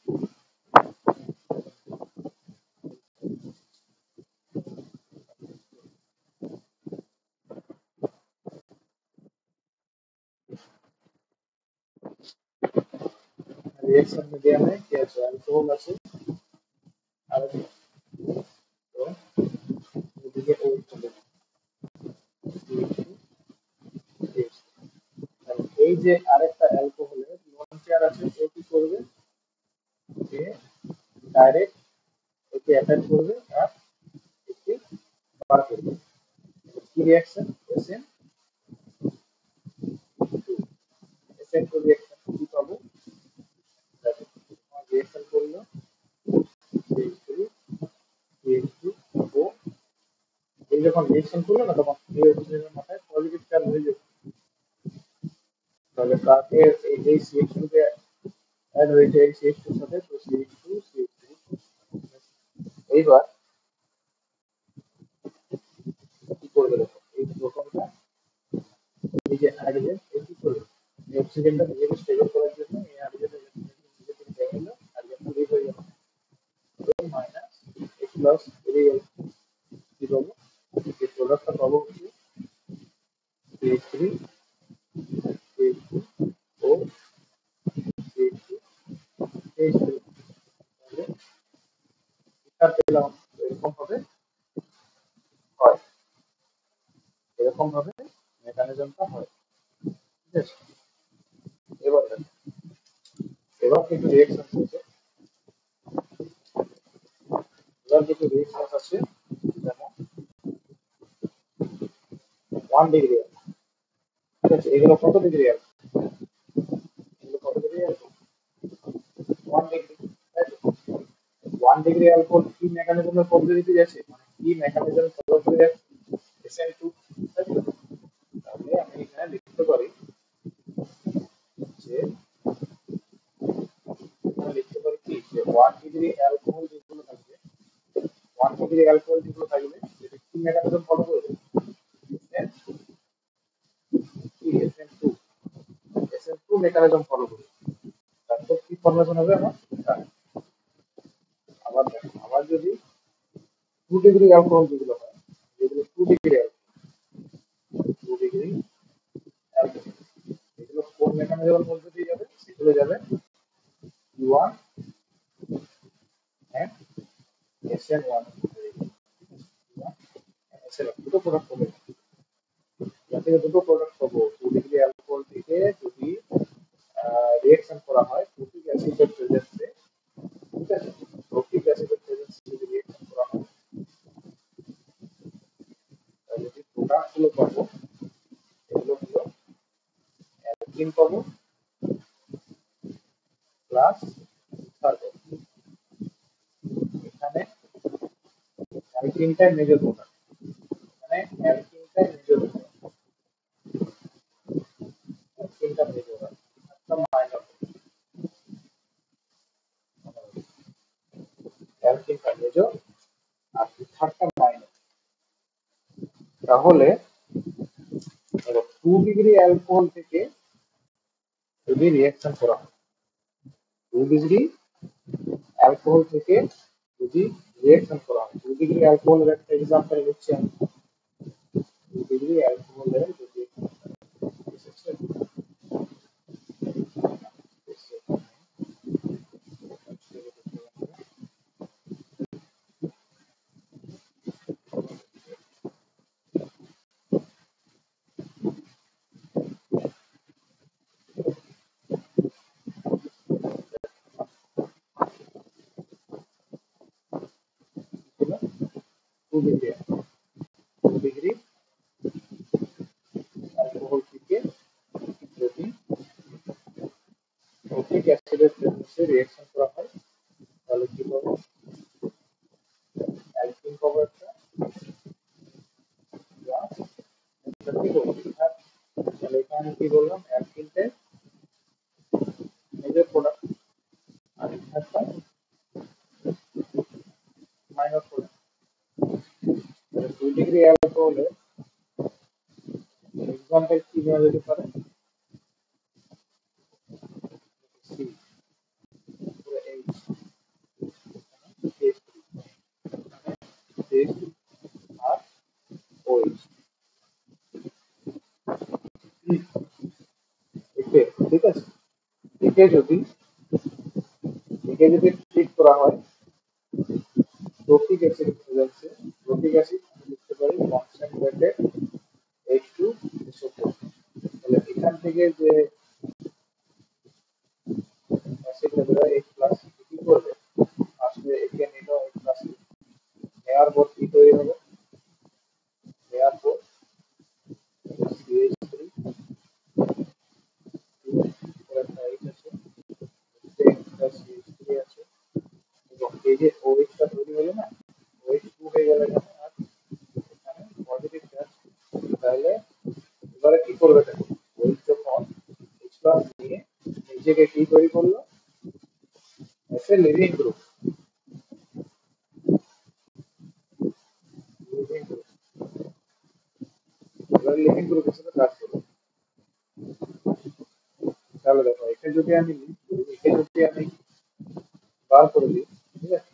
রিঅ্যাকশন মিডিয়ামে কি আছে, অ্যালকোহল আছে, আর তো এদিকে ওয়েট চলে এই যে আরেকটা অ্যালকোহলের লোন চেয়ার আছে, ও কি করবে, যে ডাইরেক্ট একে অ্যাটাক করবে আর একে বার করবে, কি রিঅ্যাকশন, SN2 রিঅ্যাকশন কি পাবো, রিঅ্যাকশন করলো CH3, CH2 ও এই যখন রিঅ্যাকশন করলো না, তখন এই অক্সিজেনের মাথায় পজিটিভ চার্জ হয়ে যাবে, তাহলে তাকে এই CH2 কে অ্যাড হয়েছে এই CH2 এর সাথে, তো CH2 CH3, এইবার কি করবে দেখো, এই প্রথমটা এই যে হাইড্রোজেন এ কি করবে, এই অক্সিজেনটা নিজেকে স্টেবল করার জন্য এই হাইড্রোজেন নিজে থেকে ভেঙে নিল, হাইড্রোজেন লিক হয়ে গেল, মাইনাস H প্লাস বেরিয়ে গেল, কি পাবো, যে প্রোডাক্টটা পাবো হচ্ছে CH3, CH2 ও CH2, CH3, তাহলে ইথার পেলাম, এরকম ভাবে হয়, এরকম ভাবে মেকানিজমটা হয়, ঠিক আছে। এবার দেখো, এবার কিছু রিঅ্যাকশন আছে, এবার কিছু রিঅ্যাকশন আছে, যেমন 1 ডিগ্রি, ঠিক আছে, এগুলো কত ডিগ্রি আছে, এগুলো কত ডিগ্রি আছে, 1 ডিগ্রি, তাই তো, 1 ডিগ্রি অ্যালকোহল কি মেকানিজমের পদ্ধতিতে যাচ্ছে, মানে কি মেকানিজম ফলো করে যাচ্ছে, SN2, তাই তো, তাহলে আমি লিখতে পারি যে লিখতে পারি কি যে 1 ডিগ্রি অ্যালকোহল যেগুলো থাকবে 1 ডিগ্রি অ্যালকোহল যেগুলো থাকবে সেটা কি মেকানিজম ফলো করবে SN2 SN2 মেকানিজম ফলো করবে তারপর কি ফর্মেশন হবে আমার আবার দেখো আবার যদি 2 ডিগ্রি অ্যালকোহল যেগুলো হয় যেগুলো 2 ডিগ্রি 2 ডিগ্রি অ্যালকোহল এগুলো কোন মেকানিজমের মধ্যে দিয়ে যাবে সেগুলো যাবে E1 and SN1 দুটো প্রোডাক্ট হবে এখান থেকে দুটো প্রোডাক্ট পাবো 2 ডিগ্রি অ্যালকোহল থেকে যদি রিঅ্যাকশন করা হয় প্রোটিক অ্যাসিডের প্রেজেন্সে ঠিক আছে প্রোটিক অ্যাসিডের প্রেজেন্সে যদি রিঅ্যাকশন করা হয় তাহলে যে প্রোডাক্টগুলো পাবো এগুলো হলো অ্যালকিন পাবো প্লাস ইথার পাবো এখানে অ্যালকিনটাই মেজর প্রোডাক্ট মানে অ্যালকিনটাই মেজর প্রোডাক্ট অ্যালকিনটা মেজর একটা মাইনর অ্যালকিনটা মেজর আর ইথারটা মাইনর তাহলে 2 ডিগ্রি অ্যালকোহল থেকে যদি রিঅ্যাকশন করা হয় 2 ডিগ্রি অ্যালকোহল থেকে যদি রিঅ্যাকশন করা হয় 2 ডিগ্রি অ্যালকোহলের একটা এক্সাম্পল নিচ্ছি আমি 2 ডিগ্রি অ্যালকোহলের যদি টু ডিগ্রি 2 ডিগ্রি অ্যালকোহল থেকে যদি প্রোটিক অ্যাসিডের প্রেজেন্সে রিঅ্যাকশন করা হয় তাহলে কি পাবো অ্যালকিন পাবো একটা প্লাস কি বলবো ইথার তাহলে এখানে কি বললাম অ্যালকিনটা মেজর প্রোডাক্ট আর ইথারটা মাইনর প্রোডাক্ট 2 ডিগ্রি অ্যালকোহলের এক্সাম্পল কি নেওয়া যেতে পারে C H H R OH একে ঠিক আছে একে যদি ট্রিট করা হয় প্রোটিক অ্যাসিড প্রেজেন্সে প্রোটিক অ্যাসিড আমি লিখতে পারি কনসেন্ট্রেটেড H2SO4 তাহলে এখান থেকে যে অ্যাসিড লেভেল H প্লাস কি করবে আসলে একে নিল H প্লাস নেওয়ার পর কি তৈরি হবে নেওয়ার পর CH3 একটা H আছে একটা CH3 আছে এবং এই যে OH টা তৈরি হলো না OH2 হয়ে গেল এখানে আর এখানে পজিটিভ চার্জ তাহলে এবারে কি করবে দেখো OH যখন H প্লাস নিয়ে নিজেকে কি তৈরি করলো এসে লিভিং গ্রুপ লিভিং গ্রুপ এবার লিভিং গ্রুপ হিসেবে কাজ করবে তাহলে দেখো একে যদি আমি একে যদি আমি বার করে দিই ঠিক আছে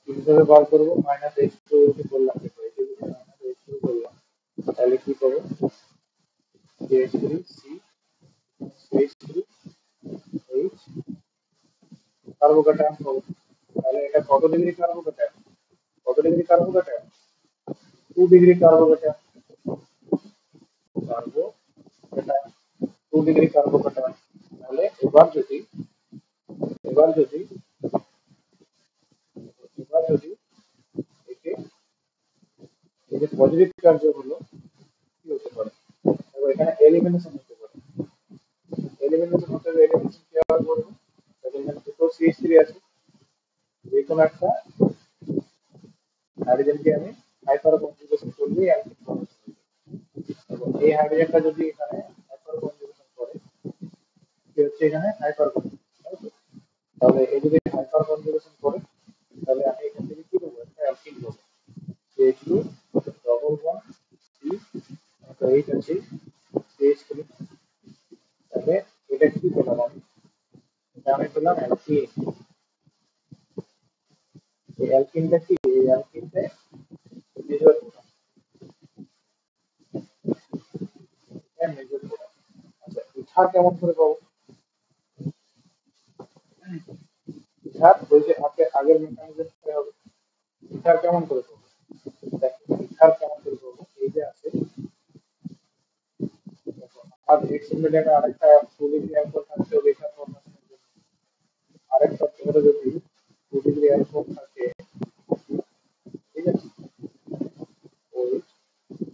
কিভাবে বার করবো মাইনাস এইচ টু করলাম দেখো একে যদি মাইনাস এইচ টু করলাম তাহলে কি পাবো CH three C CH three H carbocation পাবো তাহলে এটা কত ডিগ্রি কার্বোক্যাটায়ন কত degree carbocation 2 degree carbocation carbocation 2 degree carbocation তাহলে এবার যদি এবার যদি একে এই যে পজিটিভ চার্জ হলো কি হতে পারে এবার এখানে এলিমিনেশন হতে পারে এলিমিনেশন হতে হলে এলিমিনেশন কিভাবে করবো এখানে দুটো CH3 আছে যে কোনো একটা হাইড্রোজেনকে আমি হাইপার কনজুগেশন করলেই অ্যালকিন ফর্মেশন হবে এই হাইড্রোজেনটা যদি এখানে হাইপার কনজুগেশন করে কি হচ্ছে এখানে হাইপার কনজুগেশন, তাহলে এই যদি হাইপার কনজুগেশন করে তাহলে আমি এখান থেকে কি পাবো, একটা অ্যালকিন পাবো। CH2 ডবল বন্ড সি, তো এইট আছে CH3, তাহলে এটা কি পেলাম আমি, এটা আমি পেলাম অ্যালকিন। এই অ্যালকিনটা কি, এই অ্যালকিনটা মেজর প্রোডাক্ট, এটা মেজর প্রোডাক্ট। আচ্ছা ইথার কেমন করে পাবো, ইথার ওই যে আগের মেকানিজম হবে, ইথার কেমন করে পাবো, দেখো ইথার কেমন করে পাবো, এই যে আছে আর এক্স মিডিয়ামে আরেকটা পজিটিভ অ্যালকোহল থাকতে হবে ইথার ফরমেশনের জন্য, আরেকটা ধরে যদি 2 ডিগ্রি অ্যালকোহল থাকে, ঠিক আছে, ওই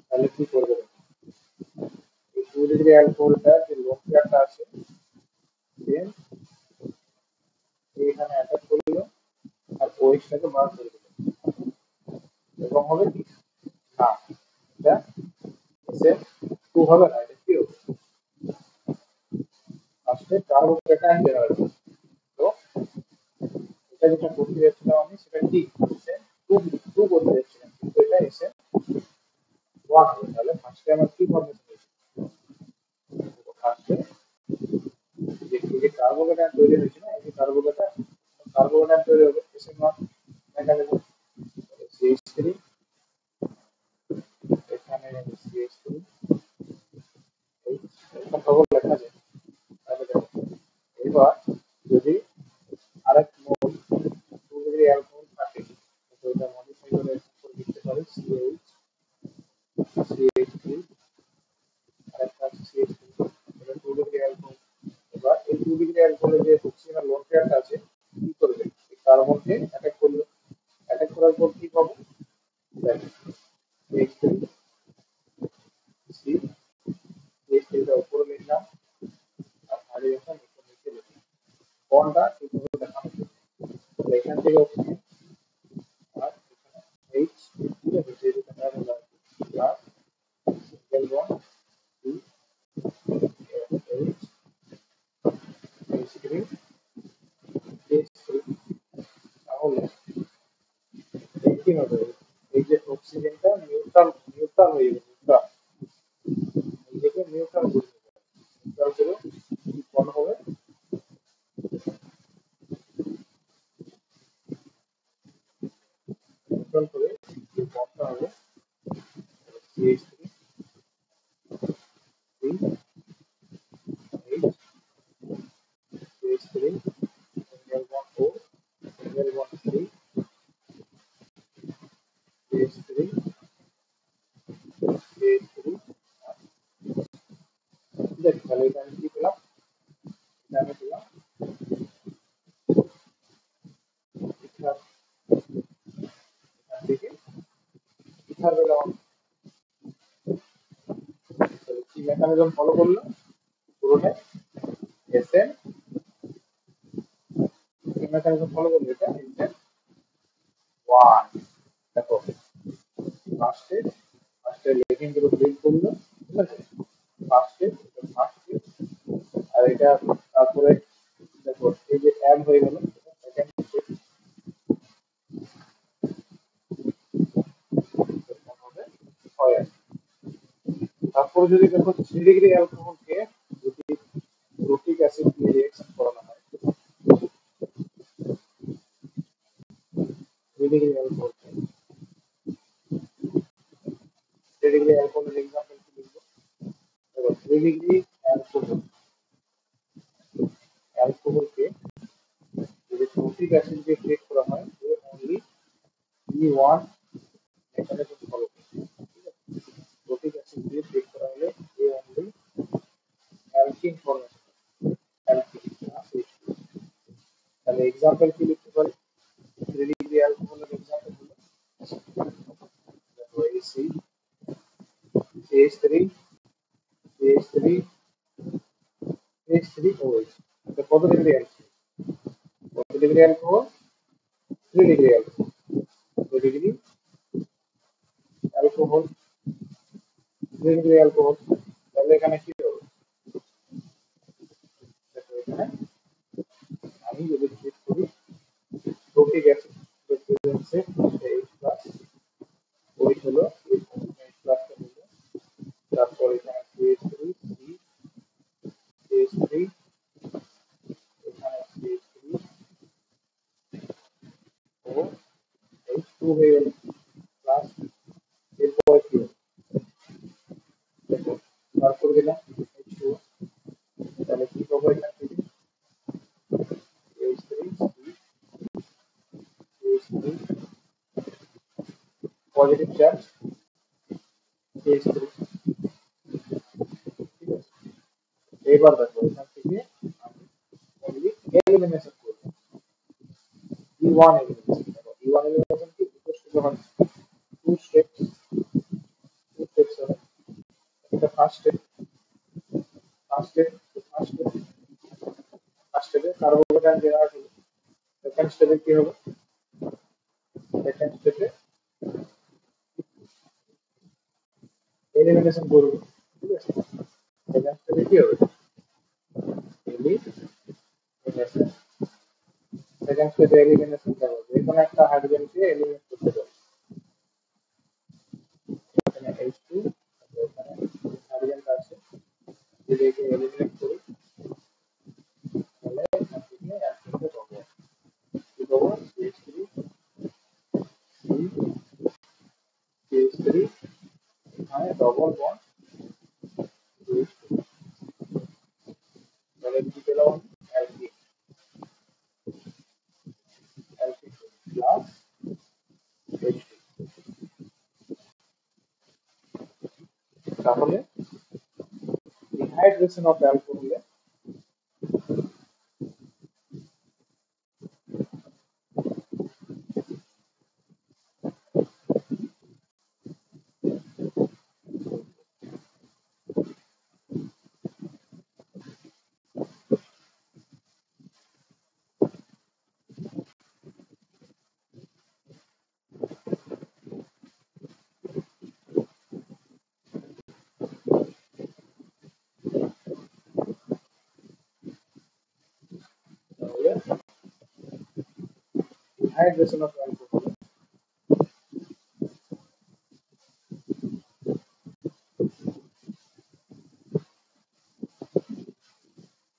তাহলে কি করবে, এই 2 ডিগ্রি অ্যালকোহলটা যে লোন পেয়ারটা আছে দেন এইখানে অ্যাটাক করলো আর ওইটাকে বার করে দিল, এবং হবে কি না, এটা এসে টু হবে না, এটা কি হবে, আসলে কার্বোক্যাটায়ন জেনারেট হবে। তো এটা যেটা করতে যাচ্ছিলাম আমি সেটা ঠিক এসে টু টু করতে যাচ্ছিলাম, কিন্তু এটা এসে ওয়ান হবে, তাহলে ফার্স্টে আমার কি ফর্মেশন হয়েছে, ফার্স্টে যে কার্বোক্যাটায়ন তৈরি হয়েছে না, এই যে কার্বোক্যাটায়ন তৈরি হবে এসে নট মেকানিজম CH3, এখানে CH3 এরকম খবর লেখা যায়। তাহলে দেখো এবার যদি আরেক মোল 2 ডিগ্রি অ্যালকোহল থাকে, তো এটা মডিফাই করে লিখতে পারি CH3, আরেকটা আছে CH3, এটা 2 ডিগ্রি অ্যালকোহল। এবার এই 2 ডিগ্রি অ্যালকোহলের যে অক্সিজেন লোন পেয়ারটা আছে কি করবে, এই কার্বনকে অ্যাটাক করলো, অ্যাটাক করার পর কি পাবো, দেখো CH3 সি, CH3টা উপরে লিখলাম আর হাইড্রোজেনটা নিচে লিখলাম, বন্ডটা ঠিকভাবে দেখানো যায়। এখান থেকে অক্সিজেন আর এখানে এইচ, ঠিক আছে, যে দুটো carbon plus single bond C H এইচ3 এইচ3, তাহলে এই কি হবে, এই যে অক্সিজেনটা নিউট্রাল নিউট্রাল হয়ে যাবে, নিউট্রাল নিজেকে নিউট্রাল করে দেবে, নিউট্রাল করে কি বন্ড হবে, নিউট্রাল করে যে বন্ডটা হবে CH3 3 H CH3 single bond ও সিঙ্গেল বন্ড 3 CH3 CH3, ঠিক আছে, তাহলে এটা আমি কি পেলাম, এটা আমি পেলাম ইথার, এখান থেকে ইথার পেলাম। তাহলে কি মেকানিজম ফলো করলো পুরোটা, এসএন কি মেকানিজম ফলো করলো, এটা এসএন ওয়ান, দেখো ফার্স্টে ফার্স্টে লেখিং গুলো প্রিন্ট করলো, ঠিক আছে, ফার্স্টে এটা ফার্স্টে, আর এটা তারপরে দেখো এই যে অ্যাড হয়ে গেল সেকেন্ড স্টেপ, এরকম হবে হয় আর কি। তারপরে যদি দেখো 3 ডিগ্রি অ্যালকোহলকে যদি রুটিক অ্যাসিড দিয়ে রিঅ্যাকশন করানো হয়, 3 ডিগ্রি অ্যালকোহল, 3 ডিগ্রি অ্যালকোহলের এক্সাম্পল কি লিখবো, দেখো 3 ডিগ্রি অ্যালকোহল, অ্যালকোহলকে যদি রুটিক অ্যাসিড দিয়ে ব্রেক করা হয় A only E1 mechanism follow করবে, ঠিক আছে, রুটিক অ্যাসিড দিয়ে ব্রেক করা হলে A only alkyne formation, alkyne আছে। তাহলে এক্সাম্পল কি লিখতে পারি, 3 ডিগ্রি অ্যালকোহলের এক্সাম্পল হলো দেখো এই CH3 CH3 CH3 OH, এটা কত ডিগ্রি অ্যালকোহল, কত degree alcohol, 3 degree alcohol, 3 degree alcohol, 3 degree alcohol, তাহলে এখানে কি হবে? দেখো এখানে আমি যদি ক্লিক করি প্রোটিক অ্যাসিড প্রেজেন্সে H প্লাস ওই হলো H প্লাসটা হলো, তারপর এখানে CH3 CH3 এখানে CH3 ও H2 হয়ে গেল প্লাস, এরপরে কি হবে? দেখো বার করে দিলাম H2, তাহলে কি পাবো এখান থেকে? CH3 CH3 positive charge CH3, ঠিক আছে। এবার দেখো এখান থেকে আমি অনলি এলিমিনেশন করব, E1 এলিমিনেশন। দেখো E1 এলিমিনেশন কি ইকুয়াল টু যখন টু স্টেপস টু স্টেপস হবে, এটা first step first step first step first স্টেপে কার্বোকেটাইন দেওয়া হলো, সেকেন্ড স্টেপে কি হবে? সেকেন্ড স্টেপে এলিমিনেশন করব, ঠিক আছে। সেকেন্ড স্টেপে কি হবে? এলিমিনেশন, সেকেন্ড স্টেপে এলিমিনেশন করব, যে কোনো একটা হাইড্রোজেনকে এলিমিনেট করতে পারবো। এখানে H2, এখানে হাইড্রোজেনটা আছে, যদি একে এলিমিনেট করি তাহলে এখান থেকে অ্যান্সারটা পাবো, কি পাবো? CH3 CH3 এখানে ডবল বন্ড CH2, তাহলে কি পেলাম? Alkyne alkyne plus H2। তাহলে ডিহাইড্রেশন অফ অ্যালকোহলে তাহলে ডিহাইড্রেশন অফ অ্যালকোহলে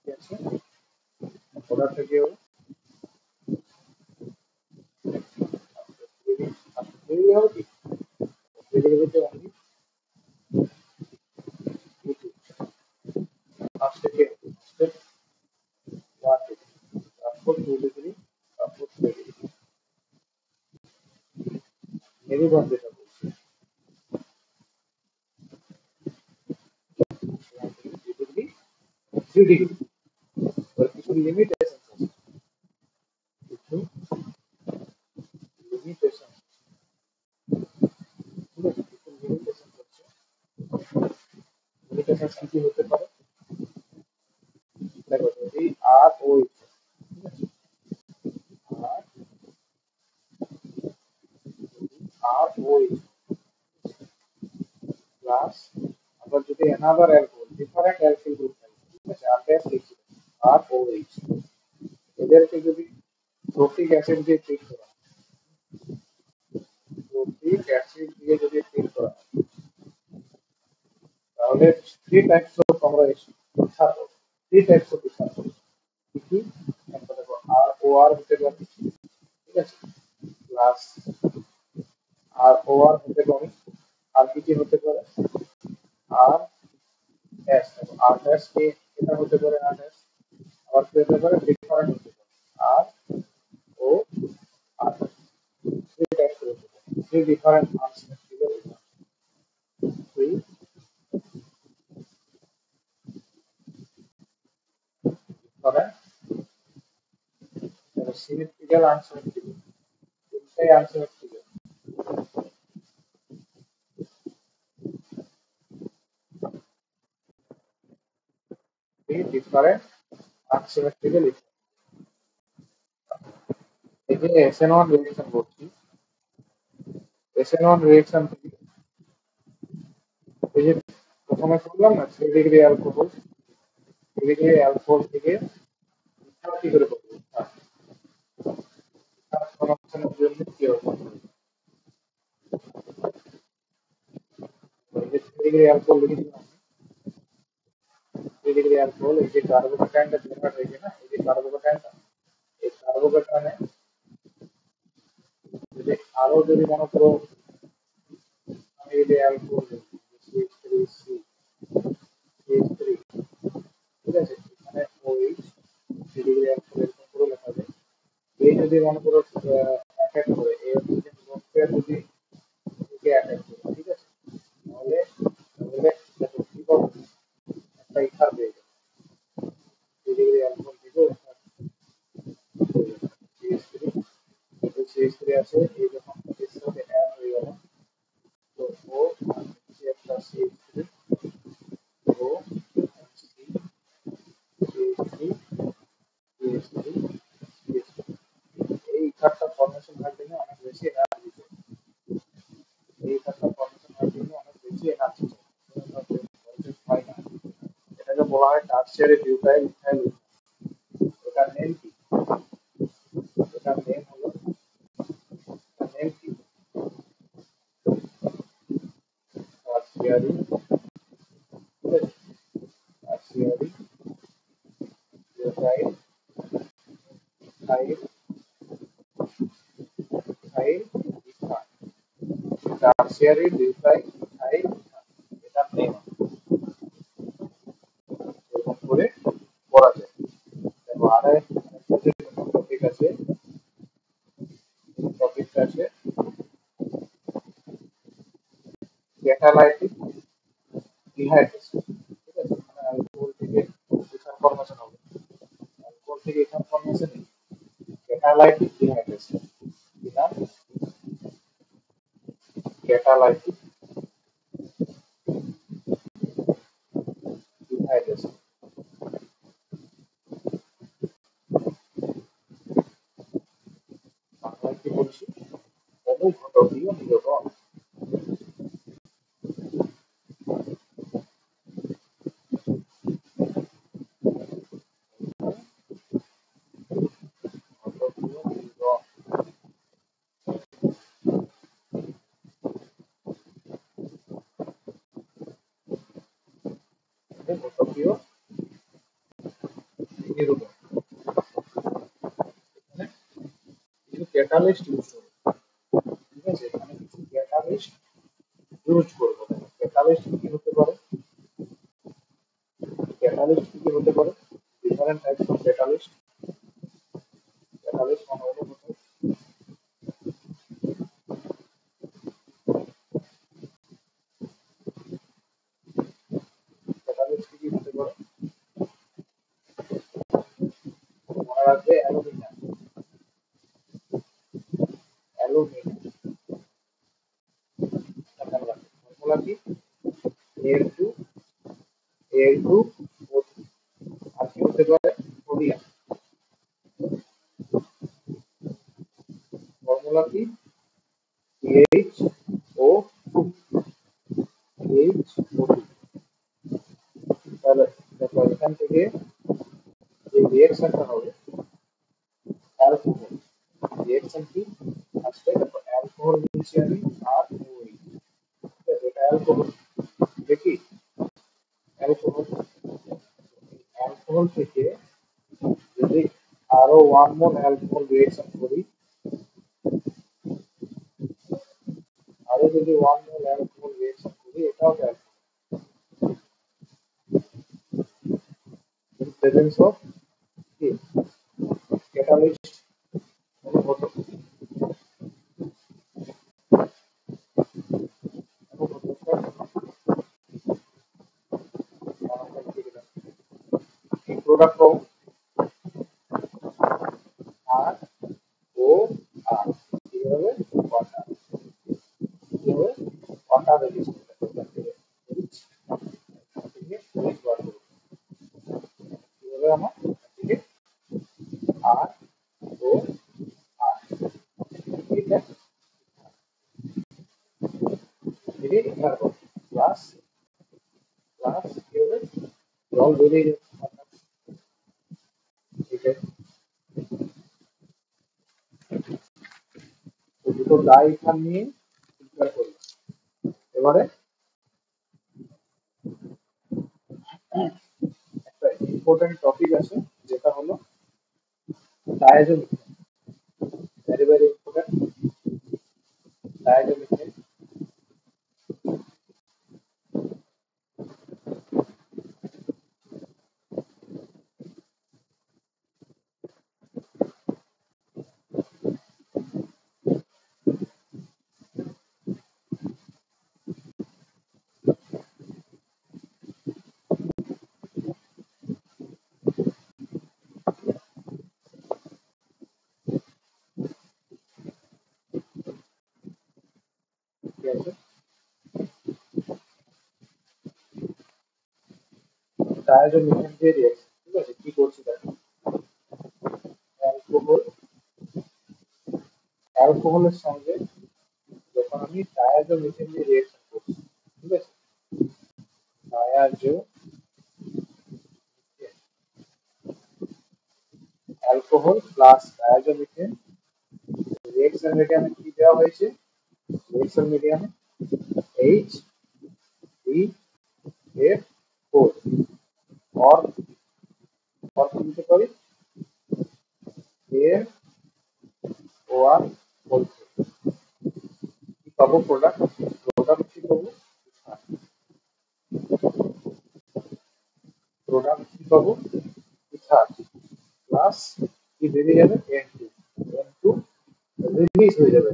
কি আছে? ওটাতে কি হবে? তৈরি হবে কি? তৈরি হবে তো অনলি E2, ফার্স্টে কি হবে? স্টেপ 1 ডিগ্রি, তারপর 2 ডিগ্রি, তারপর 3 ডিগ্রি, মেরুদণ্ড যেটা বলছি 1 ডিগ্রি 2 ডিগ্রি 3 ডিগ্রি। কিছু লিমিটেশন আছে, কিছু লিমিটেশন, ঠিক আছে, কিছু লিমিটেশন হচ্ছে। লিমিটেশন কি কি হতে পারে? দেখো যদি আর ও, ঠিক আছে, আর আর ও প্লাস, আবার যদি another alcohol different alkyl group থাকে, ঠিক আছে, আর ড্যাশ লিখছি আর ও এইচ, এদেরকে যদি প্রোটিক অ্যাসিড দিয়ে ট্রিট করা হয়, প্রোটিক অ্যাসিড দিয়ে যদি ট্রিট করা হয়, তাহলে থ্রি টাইপস অফ আমরা ইথার পাবো, থ্রি টাইপস অফ ইথার পাবো। কি কি? একটা দেখো আর ও আর হতে পারে, ঠিক আছে, প্লাস আর ও আর হতে পারে, আর কি কি হতে পারে? আর এস, দেখো আর এস কে, এটা হতে পারে আর এস, আবার কি হতে পারে? ডিফারেন্ট হতে পারে আর ও আর, থ্রি টাইপস হতে পারে, three different unsymmetrical ether, three different symmetrical unsymmetrical, তিনটাই unsymmetrical, three different unsymmetrical ether. এই যে SN1 রিঅ্যাকশন করছি, SN1 রিঅ্যাকশন থেকে এই যে প্রথমে করলাম না 3 ডিগ্রি অ্যালকোহল, 3 ডিগ্রি অ্যালকোহল থেকে ইথার কি করে করবো? ইথার ফরমেশনের জন্য কি হবে? এই যে 3 ডিগ্রি অ্যালকোহল লিখেছিলাম, 3 ডিগ্রি অ্যালকোহল, এই যে কার্বোক্যাটায়নটা জেনারেট হয়েছে না, এই যে কার্বোক্যাটায়নটা, এই কার্বোক্যাটায়নে যদি আরো যদি মনে করো আমি যদি অ্যালকোহল লিখি CH3C, CH3, ঠিক আছে, এখানে OH, 3 ডিগ্রি অ্যালকোহল এরকম করে লেখা যায়। এই যদি মনে করো অ্যাটাক করে, এই অক্সিজেন গ্রুপটা যদি একে অ্যাটাক করে, ঠিক আছে, তাহলে তাহলে দেখো কি পাবো, একটা ইথার পেয়ে যাবে। 3 ডিগ্রি অ্যালকোহল থেকে CH3, CH3 আছে, এই যখন এর সাথে অ্যাড হয়ে গেল, তো ও নিচে একটা CH3, ও সি, CH3, CH3, CH3, এই ইথারটা ফর্মেশন হওয়ার জন্য অনেক বেশি এনার্জি চাই, এই ইথারটা ফর্মেশন হওয়ার জন্য অনেক বেশি এনার্জি চাই, হয় না। এটাকে বলা হয় টারশিয়ারি বিউটাইল ইথাইল। এটার নেম কি? এটার নেম হলো, এটার নেম কি? Tertiary, tertiary butyl ethyl, ethyl ether, tertiary butyl ethyl ether, এটার নেম এরকম করে পড়া যায়। দেখো আরে টপিক আছে, টপিকটা আছে ক্যাটালাইটিক ডিহাইড্রেশন, ঠিক আছে, মানে অ্যালকোহল থেকে ইথার ফর্মেশন হবে, অ্যালকোহল থেকে ইথার ফর্মেশন ক্যাটালাইটিক ডিহাইড্রেশন, কি নাম? Catalytic dehydration. বাংলায় কি বলছি? অনুঘটকীয় নিরোধন। ঘটকীয় নিরোধন, ঘটকীয় নিরোধন, এখানে কিছু ক্যাটালিস্ট ইউজ করবো, ঠিক আছে, এখানে কিছু ক্যাটালিস্ট ইউজ করবো। ক্যাটালিস্ট কি হতে পারে? ক্যাটালিস্ট কি হতে পারে? Different types of catalyst. Catalyst মানে হলো ক্যাটালিস্ট কি হতে পারে? মনে রাখবে অ্যালুমিনিয়াম, অ্যালুমিনিয়াম, ফর্মুলা কি? Al2, Al2O3, আর কি হতে পারে? সোডিয়াম, ফর্মুলা কি? CH2, CH2। তাহলে দেখো এখান থেকে যে রিঅ্যাকশনটা হবে অ্যালকোহল, রিঅ্যাকশন কি আসলে, দেখো অ্যালকোহল নিচ্ছি আমি আর OH, ঠিক আছে, এটা অ্যালকোহল, দেখি অ্যালকোহল, অ্যালকোহল থেকে যদি আরো 1 মোল অ্যালকোহল রিঅ্যাকশন করি, আরো যদি 1 মোল অ্যালকোহল রিঅ্যাকশন করি, এটাও প্রেজেন্স অফ কি ক্যাটালিস্ট অনুঘটক, অনুঘটকটা কি প্রোডাক্ট পাবো? আর ও আর কি হবে? ওয়াটার, কি হবে? ওয়াটার রেজিস্ট এখান থেকে H, এখান থেকে H বার করবো, কি হবে আমার এখান থেকে আর ও আর, এটা থেকে ইথার প্লাস জল বেরিয়ে যাচ্ছে, ঠিক আছে। তো দুটো ডাই ইথার নিয়ে ফিল্টার করলাম। এবারে একটা ইম্পর্টেন্ট টপিক আছে, যেটা হলো ডায়াজোমিথেন। Very very important, ডায়াজোমিথেন। ঠিক আছে, ডায়াজোমিথেন দিয়ে রিয়াকশন, ঠিক আছে। কি করছি দেখো, অ্যালকোহল, অ্যালকোহলের সঙ্গে যখন আমি ডায়াজোমিথেন দিয়ে রিয়াকশন করছি, ঠিক আছে, diazo alcohol plus diazomethane, reaction মিডিয়ামে কি দেওয়া হয়েছে, রিয়েকশন মিডিয়ামে H C F four, or or কি দিতে পারি, এর ও আর হোল, কি পাবো প্রোডাক্ট, প্রোডাক্ট কি পাবো, প্রোডাক্ট কি পাবো, ইথার প্লাস কি বেরিয়ে যাবে, N two, N two release হয়ে যাবে।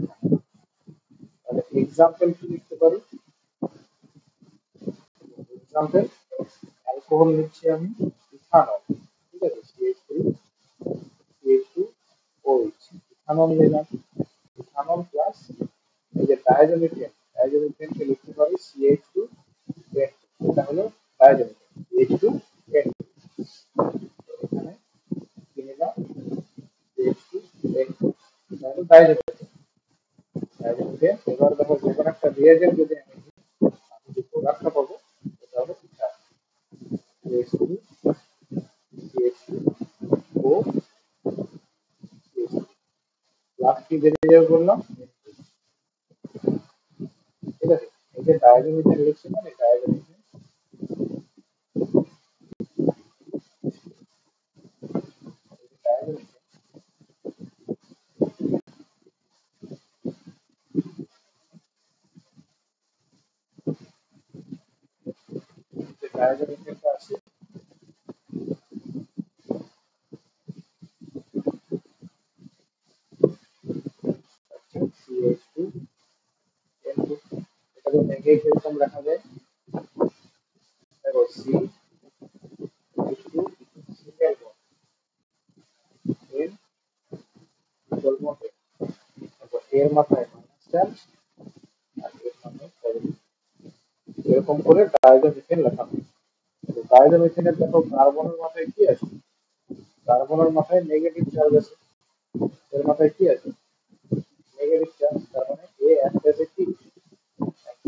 তাহলে এক্সাম্পল কি লিখতে পারি, এক্সাম্পল অ্যালকোহল নিচ্ছি আমি, ইথানল, ঠিক আছে, CH three CH two O H, ethanol নিলাম, ইথানল প্লাস এই যে ডায়াজোমিথেন, ডায়াজোমিথেনকে লিখতে পারি সিএইচ টু এন, এটা হলো ডায়াজোমিথেন, সিএইচ টু এন। এখানে কি নিলাম, সিএইচ টু এন, এটা হলো ডায়াজোমিথেন, ডায়াজোমিথেন। এবার দেখো যে কোনো একটা রিয়েজেন্ট যদি আমি নিই, আমি যে প্রোডাক্টটা পাবো এটা হলো ether, CH two CH two O CH two plus কি বেরিয়ে যাবে বললাম, ঠিক আছে। এই যে ডায়াজোমিথেন লিখছি না, এই ডায়াজোমিথেন, ডায়াজোমিথেন, যে ডায়াজোমিথেনটা আছে, সিএইচ টু এন টু, এটাকে ভেঙে কিরকম লেখা যায়, দেখো C H two single bond N double bond, তারপর এর মাথায় মাইনাস চার্জ আর এর মাথায় পজিটিভ, এরকম করে ডায়াজোমিথেন লেখা হয়। তো ডায়াজোমিথেনের দেখো কার্বনের মাথায় কি আছে, কার্বনের মাথায় নেগেটিভ চার্জ আছে, এর মাথায় কি আছে, নেগেটিভ চার্জ, তার মানে এ অ্যাক্ট কি, অ্যাক্ট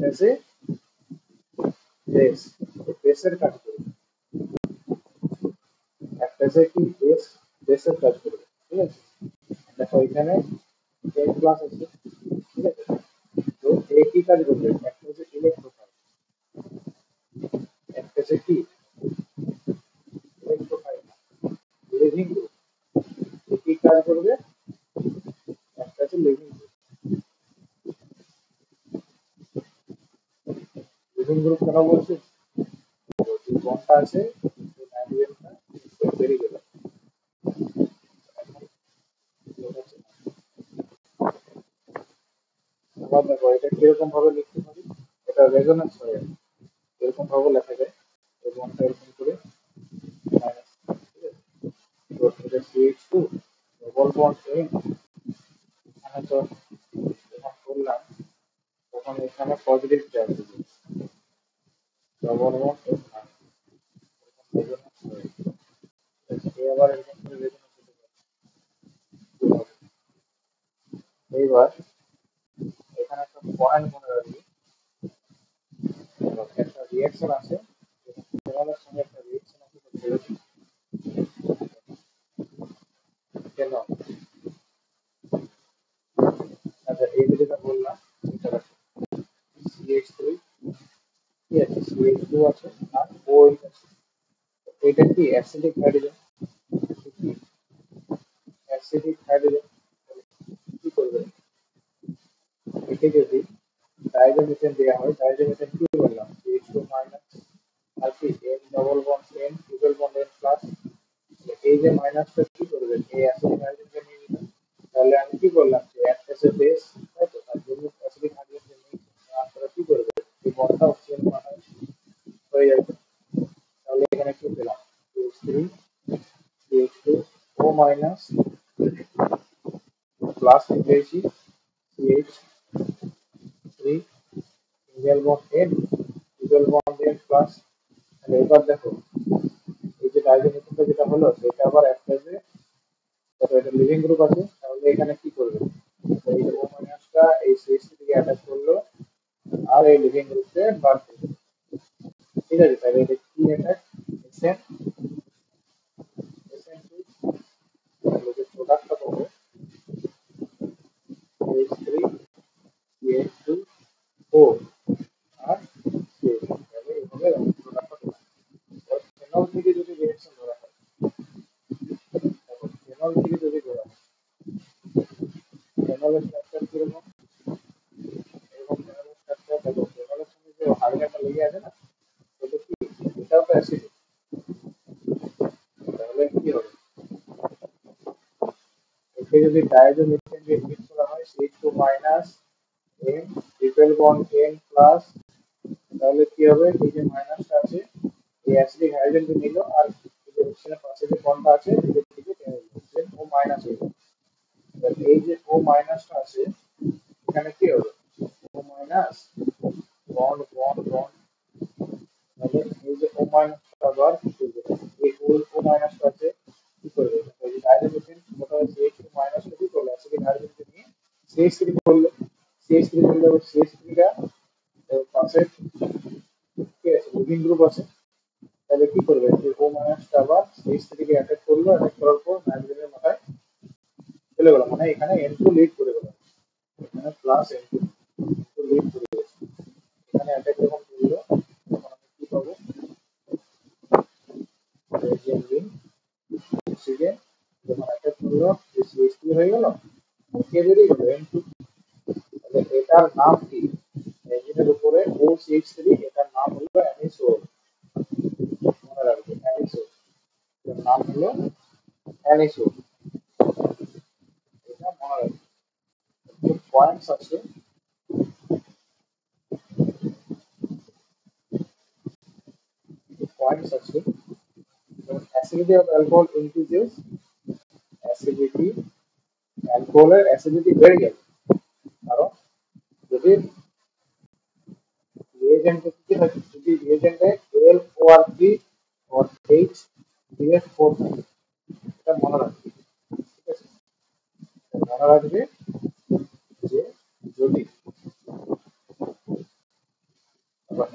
বেস, বেসের কাজ করবে, অ্যাক্ট কি বেস, বেসের কাজ করবে, ঠিক আছে। দেখো এখানে টেন প্লাস আছে, ঠিক আছে। তো এ কি কাজ করবে, অ্যাক্ট ইলেকট্রোফাইল, অ্যাক্ট কি ইলেকট্রোফাইল, লিভিং গ্রুপ, এ কি কাজ করবে, act living group, living group কেন বলছি, যে বন্ডটা আছে যে নাইট্রোজেনটা বেরিয়ে গেল, আবার দেখো এটা কিরকম ভাবে লিখতে পারি, এটা রেজোন্যান্স হয়, এরকম ভাবে লেখা যায়, এই বন্ডটা এরকম করে মাইনাস, ঠিক আছে। তো এটা CH two double bond N, এখানে তো যখন করলাম তখন এখানে পজিটিভ চার্জ দিবে, ডবল বন্ড এন রেজোন্যান্স হয়, এ আবার এরকম করে রেজোন্যান্স হতে পারে। এইবার এখানে একটা পয়েন্ট মনে রাখবি, একটা রিঅ্যাকশন আছে, ফেনলের সঙ্গে একটা রিঅ্যাকশন কেন? আচ্ছা, এই যে যেটা বললাম সেটা CH3, ঠিক আছে, CH2 আছে আর OH আছে। এটা কি অ্যাসিডিক হাইড্রোজেন? অ্যাসিডিক হাইড্রোজেন কি করবে? একে যদি ডাইজোমিথেন দেওয়া হয়, ডাইজোমিথেন কি বললাম, CH2 মাইনাস আর কি N double bond N triple bond N plus. এই যে মাইনাসটা কি করবে, এই অ্যাসিডিক হাইড্রোজেনকে নিয়ে নিলাম। তাহলে আমি কি বললাম যে একটা সে বেস, তাই তো, আর যদি অ্যাসিডিক হাইড্রোজেন নিই তারপরে কি করবে, এই বন্ডটা অক্সিজেন বানায় হয়ে যাবে। তাহলে এখানে কি পেলাম, CH3 CH2 O minus plus কি পেয়েছি, CH3 single bond N triple bond N plus. তাহলে এবার দেখো এই যে ডাইজোমিথেনটা যেটা হলো সেটা আবার একটা যে এটা লিভিং গ্রুপ আছে, তাহলে এখানে কি করবে, এই যে ও মাইনাসটা এই সিএসসি থেকে অ্যাটাচ করলো আর এই লিভিং গ্রুপে বাদ দিল। ঠিক আছে, তাহলে এটা কি অ্যাটাচ, এসএন এসএন টু, তাহলে যে প্রোডাক্টটা পাবো এইচ3 সিএইচ টু ও আর সিএইচ, তাহলে এইভাবে প্রোডাক্টটা পেলাম। ফেনল থেকে যদি রিঅ্যাকশন ধরা হয়, দেখো ফেনল থেকে যদি ধরা হয়, ফেনলের স্ট্রাকচার কিরকম, এরকম ফেনলের স্ট্রাকচার। দেখো ফেনলের সঙ্গে যে হাইড্রোজেনটা লেগে আছে না, এটা কি, এটাও তো অ্যাসিড, তাহলে কি হবে, একে যদি ডাইজোমিথেন দিয়ে মিক্স করা হয় CH2 minus N triple bond N plus, তাহলে কি হবে, এই যে মাইনাসটা আছে এই অ্যাসিডিক হাইড্রোজেনকে নিল আর এই যে অক্সিজেনের পাশে যে বন্ডটা আছে এদের দিকে টেনে নিল, দেন ও মাইনাস হয়ে যাবে। তাহলে এই যে ও মাইনাসটা আছে এখানে কি হবে, ও মাইনাস বন্ড বন্ড বন্ড, তাহলে এই যে ও মাইনাসটা আবার কি করবে, এই ও মাইনাসটা আছে কি করবে, এই যে হাইড্রোজেন ওটা CH2 মাইনাসটা কি করলো, অ্যাসিডিক হাইড্রোজেনকে নিয়ে CH3 করলো, CH3 করলে CH3 টা পাশে ঠিক আছে লিভিং গ্রুপ আছে, তাহলে কি করবে, যে ও মাইনাসটা আবার CH3 কে অ্যাটাক করলো, অ্যাটাক করার পর নাইট্রোজেনের মাথায় চলে গেল, মানে এখানে N2 লিড করে গেল, এখানে প্লাস N2 লিড করে গেছে, এখানে অ্যাটাক যখন করলো তখন আমি কি পাবো, রেডিয়াম রিং অক্সিজেন যখন অ্যাটাক করলো CH3 হয়ে গেল, কে বেরিয়ে গেল N2। তাহলে এটার নাম কি, ইঞ্জিনের উপরে OCH3, এটার নাম হলো অ্যানিসোল, মনে রাখবে অ্যানিসোল, এটার নাম হলো অ্যানিসোল, এটা মনে রাখবে। পয়েন্টস আছে, পয়েন্টস আছে, যেমন acidity of alcohol increases, acidity, অ্যালকোহলের অ্যাসিডিটি বেড়ে যাবে, কারণ যদি রিয়েজেন্টে কি থাকে, যদি রিয়েজেন্টে LOR3 or H3S4 থাকে, এটা মনে রাখবে, ঠিক আছে, মনে রাখবে যে যদি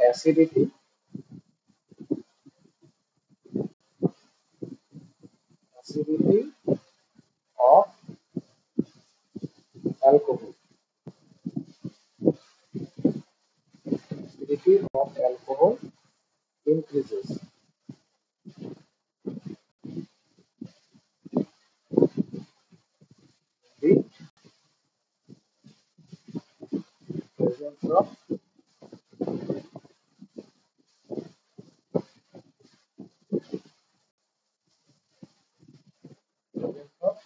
acidity acidity of alcohol, acidity of alcohol increases the presence of presence of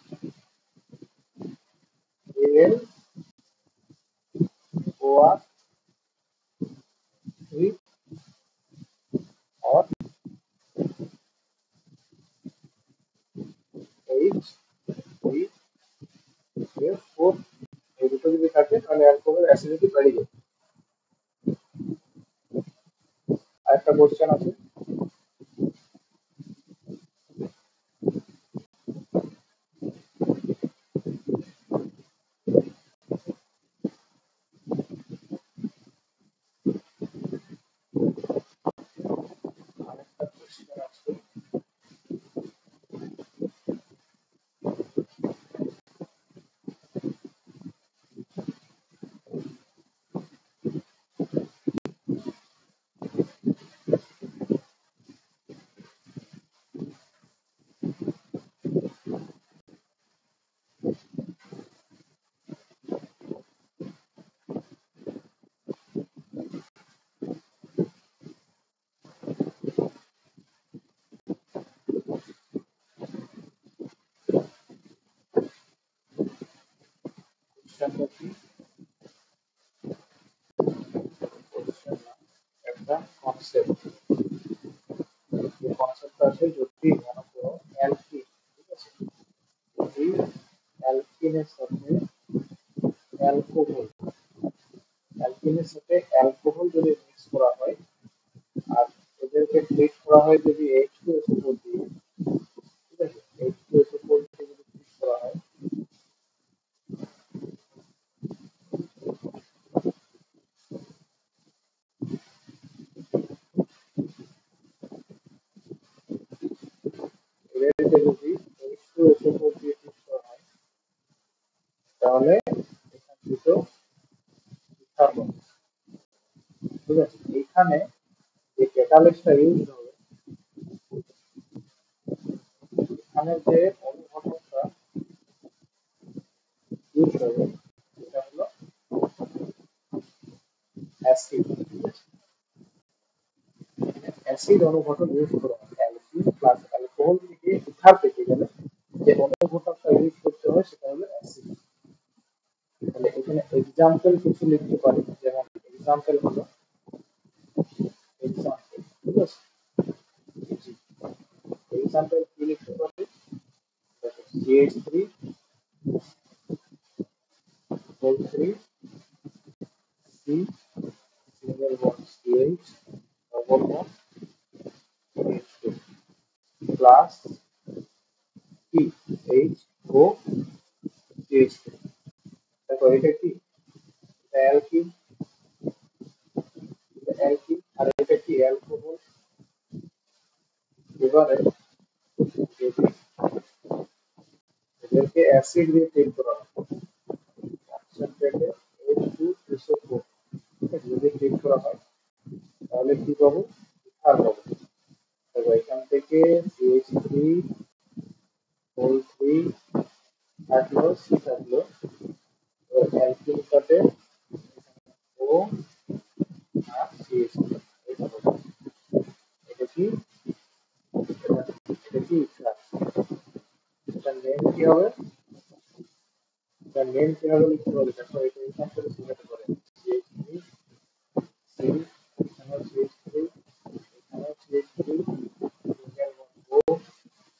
AlOR3 or H3S4, এই দুটো যদি থাকে তাহলে অ্যালকোহলের অ্যাসিডিটি বেড়ে যাবে। আরেকটা কোশ্চেন আছে, আরেকটা কোশ্চেন আছে পজিশনটা কি, পজিশন না, একটা কনসেপ্ট। যে কনসেপ্ট আছে যদি মনে করো অ্যালকিন, ঠিক আছে, যদি অ্যালকিনের সাথে অ্যালকোহল, অ্যালকিনের সাথে অ্যালকোহল যদি মিক্স করা হয় আর এদেরকে ট্রিট করা হয় যদি H2SO4 দিয়ে, ঠিক আছে, H2SO4 দিয়ে যদি ট্রিট করা হয়, এদেরকে যদি H2SO4 দিয়ে ট্রিট করা হয় তাহলে এখান থেকে কার্বন, ঠিক আছে। এখানে যে ক্যাটালিস্টটা ইউজ হবে, এখানে যে অনুঘটকটা ইউজ হবে সেটা হলো অ্যাসিড, ঠিক আছে। অ্যাসিড অনুঘটক ইউজ করা হয়, অ্যালকিন প্লাস অ্যালকোহল থেকে ইথার পেতে গেলে যে অনুঘটকটা ইউজ করতে হয় সেটা হলো অ্যাসিড। তাহলে এখানে এক্সাম্পল কিছু লিখতে পারি, যেমন এক্সাম্পল হলো এক্সাম্পল, ঠিক আছে। এক্সাম্পল কি লিখতে পারি, CH3 whole 3 C single bond CH double bond H2 plus P H O CH3। দেখো এটা কি, এটা অ্যালকিন, এটা অ্যালকিন আর এটা কি অ্যালকোহল। এবারে যদি এদেরকে অ্যাসিড দিয়ে ট্রিট করা হয়, কনসেন্ট্রেটেড H2SO4 যদি ট্রিট করা হয় তাহলে কি পাবো, ইথার পাবো। দেখো এখান থেকে CH3 whole 3 থাকলো, C থাকলো, এবার অ্যালকিন সাথে ও আর CH3, এটা হলো, এটা কি, এটা কি ইথার। এটার নেম কি হবে, এটার নেম কিভাবে লিখতে পারি, দেখো এটা এক্সাম্পল বোঝাতে পারে, CH3 C, এখানেও CH3, এখানেও CH3 সিঙ্গেল বন্ড ও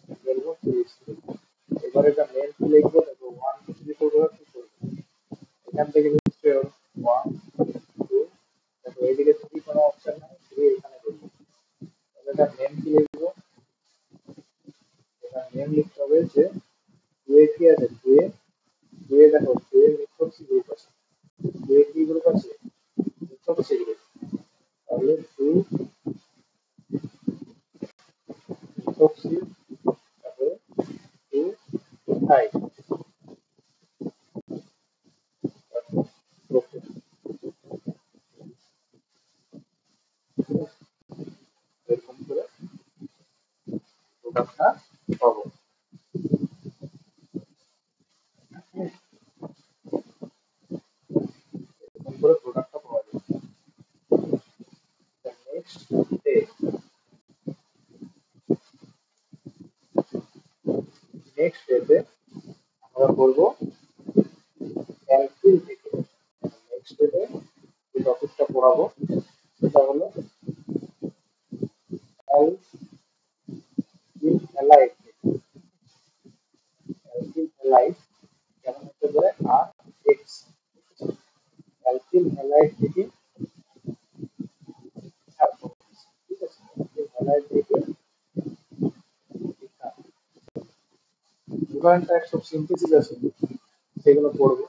সিঙ্গেল বন্ড CH3। এবার এটা নেম কি লিখবো, দেখো 1 2 3 4 কি করবো, এখান থেকে লিখতে হবে 1 2, দেখো এইদিকে 3 কোনো অপশন নাই, 3 এখানে করবো। তাহলে এটা নেম কি লিখবো, এটা নেম লিখতে হবে যে 2 এ কি আছে, 2 এ, 2 এ দেখো 2 এ মিথক্সি গ্রুপ আছে, 2 এ কি গ্রুপ আছে, মিথক্সি গ্রুপ। তাহলে 2 মিথক্সি, তারপরে 2 ইথাইল, তারপর প্রোপেন, এরকম করে প্রোডাক্টটা পাবো। এরকম করে প্রোডাক্টটা পাওয়া যাবে। নেক্সট ডে, নেক্সট ডেতে আমরা করবো অ্যালকিল থেকে, নেক্সট ডেতে যে টপিকটা পড়াবো সেটা হলো অ্যালকিল হ্যালাইড থেকে। অ্যালকিল হ্যালাইড কেমন হতে পারে, আর এক্স, অ্যালকিল হ্যালাইড থেকে ইথার ফর্মেশন, ঠিক আছে, অ্যালকিল হ্যালাইড থেকে ether. Different types of synthesis আছে, সেগুলো পড়বো।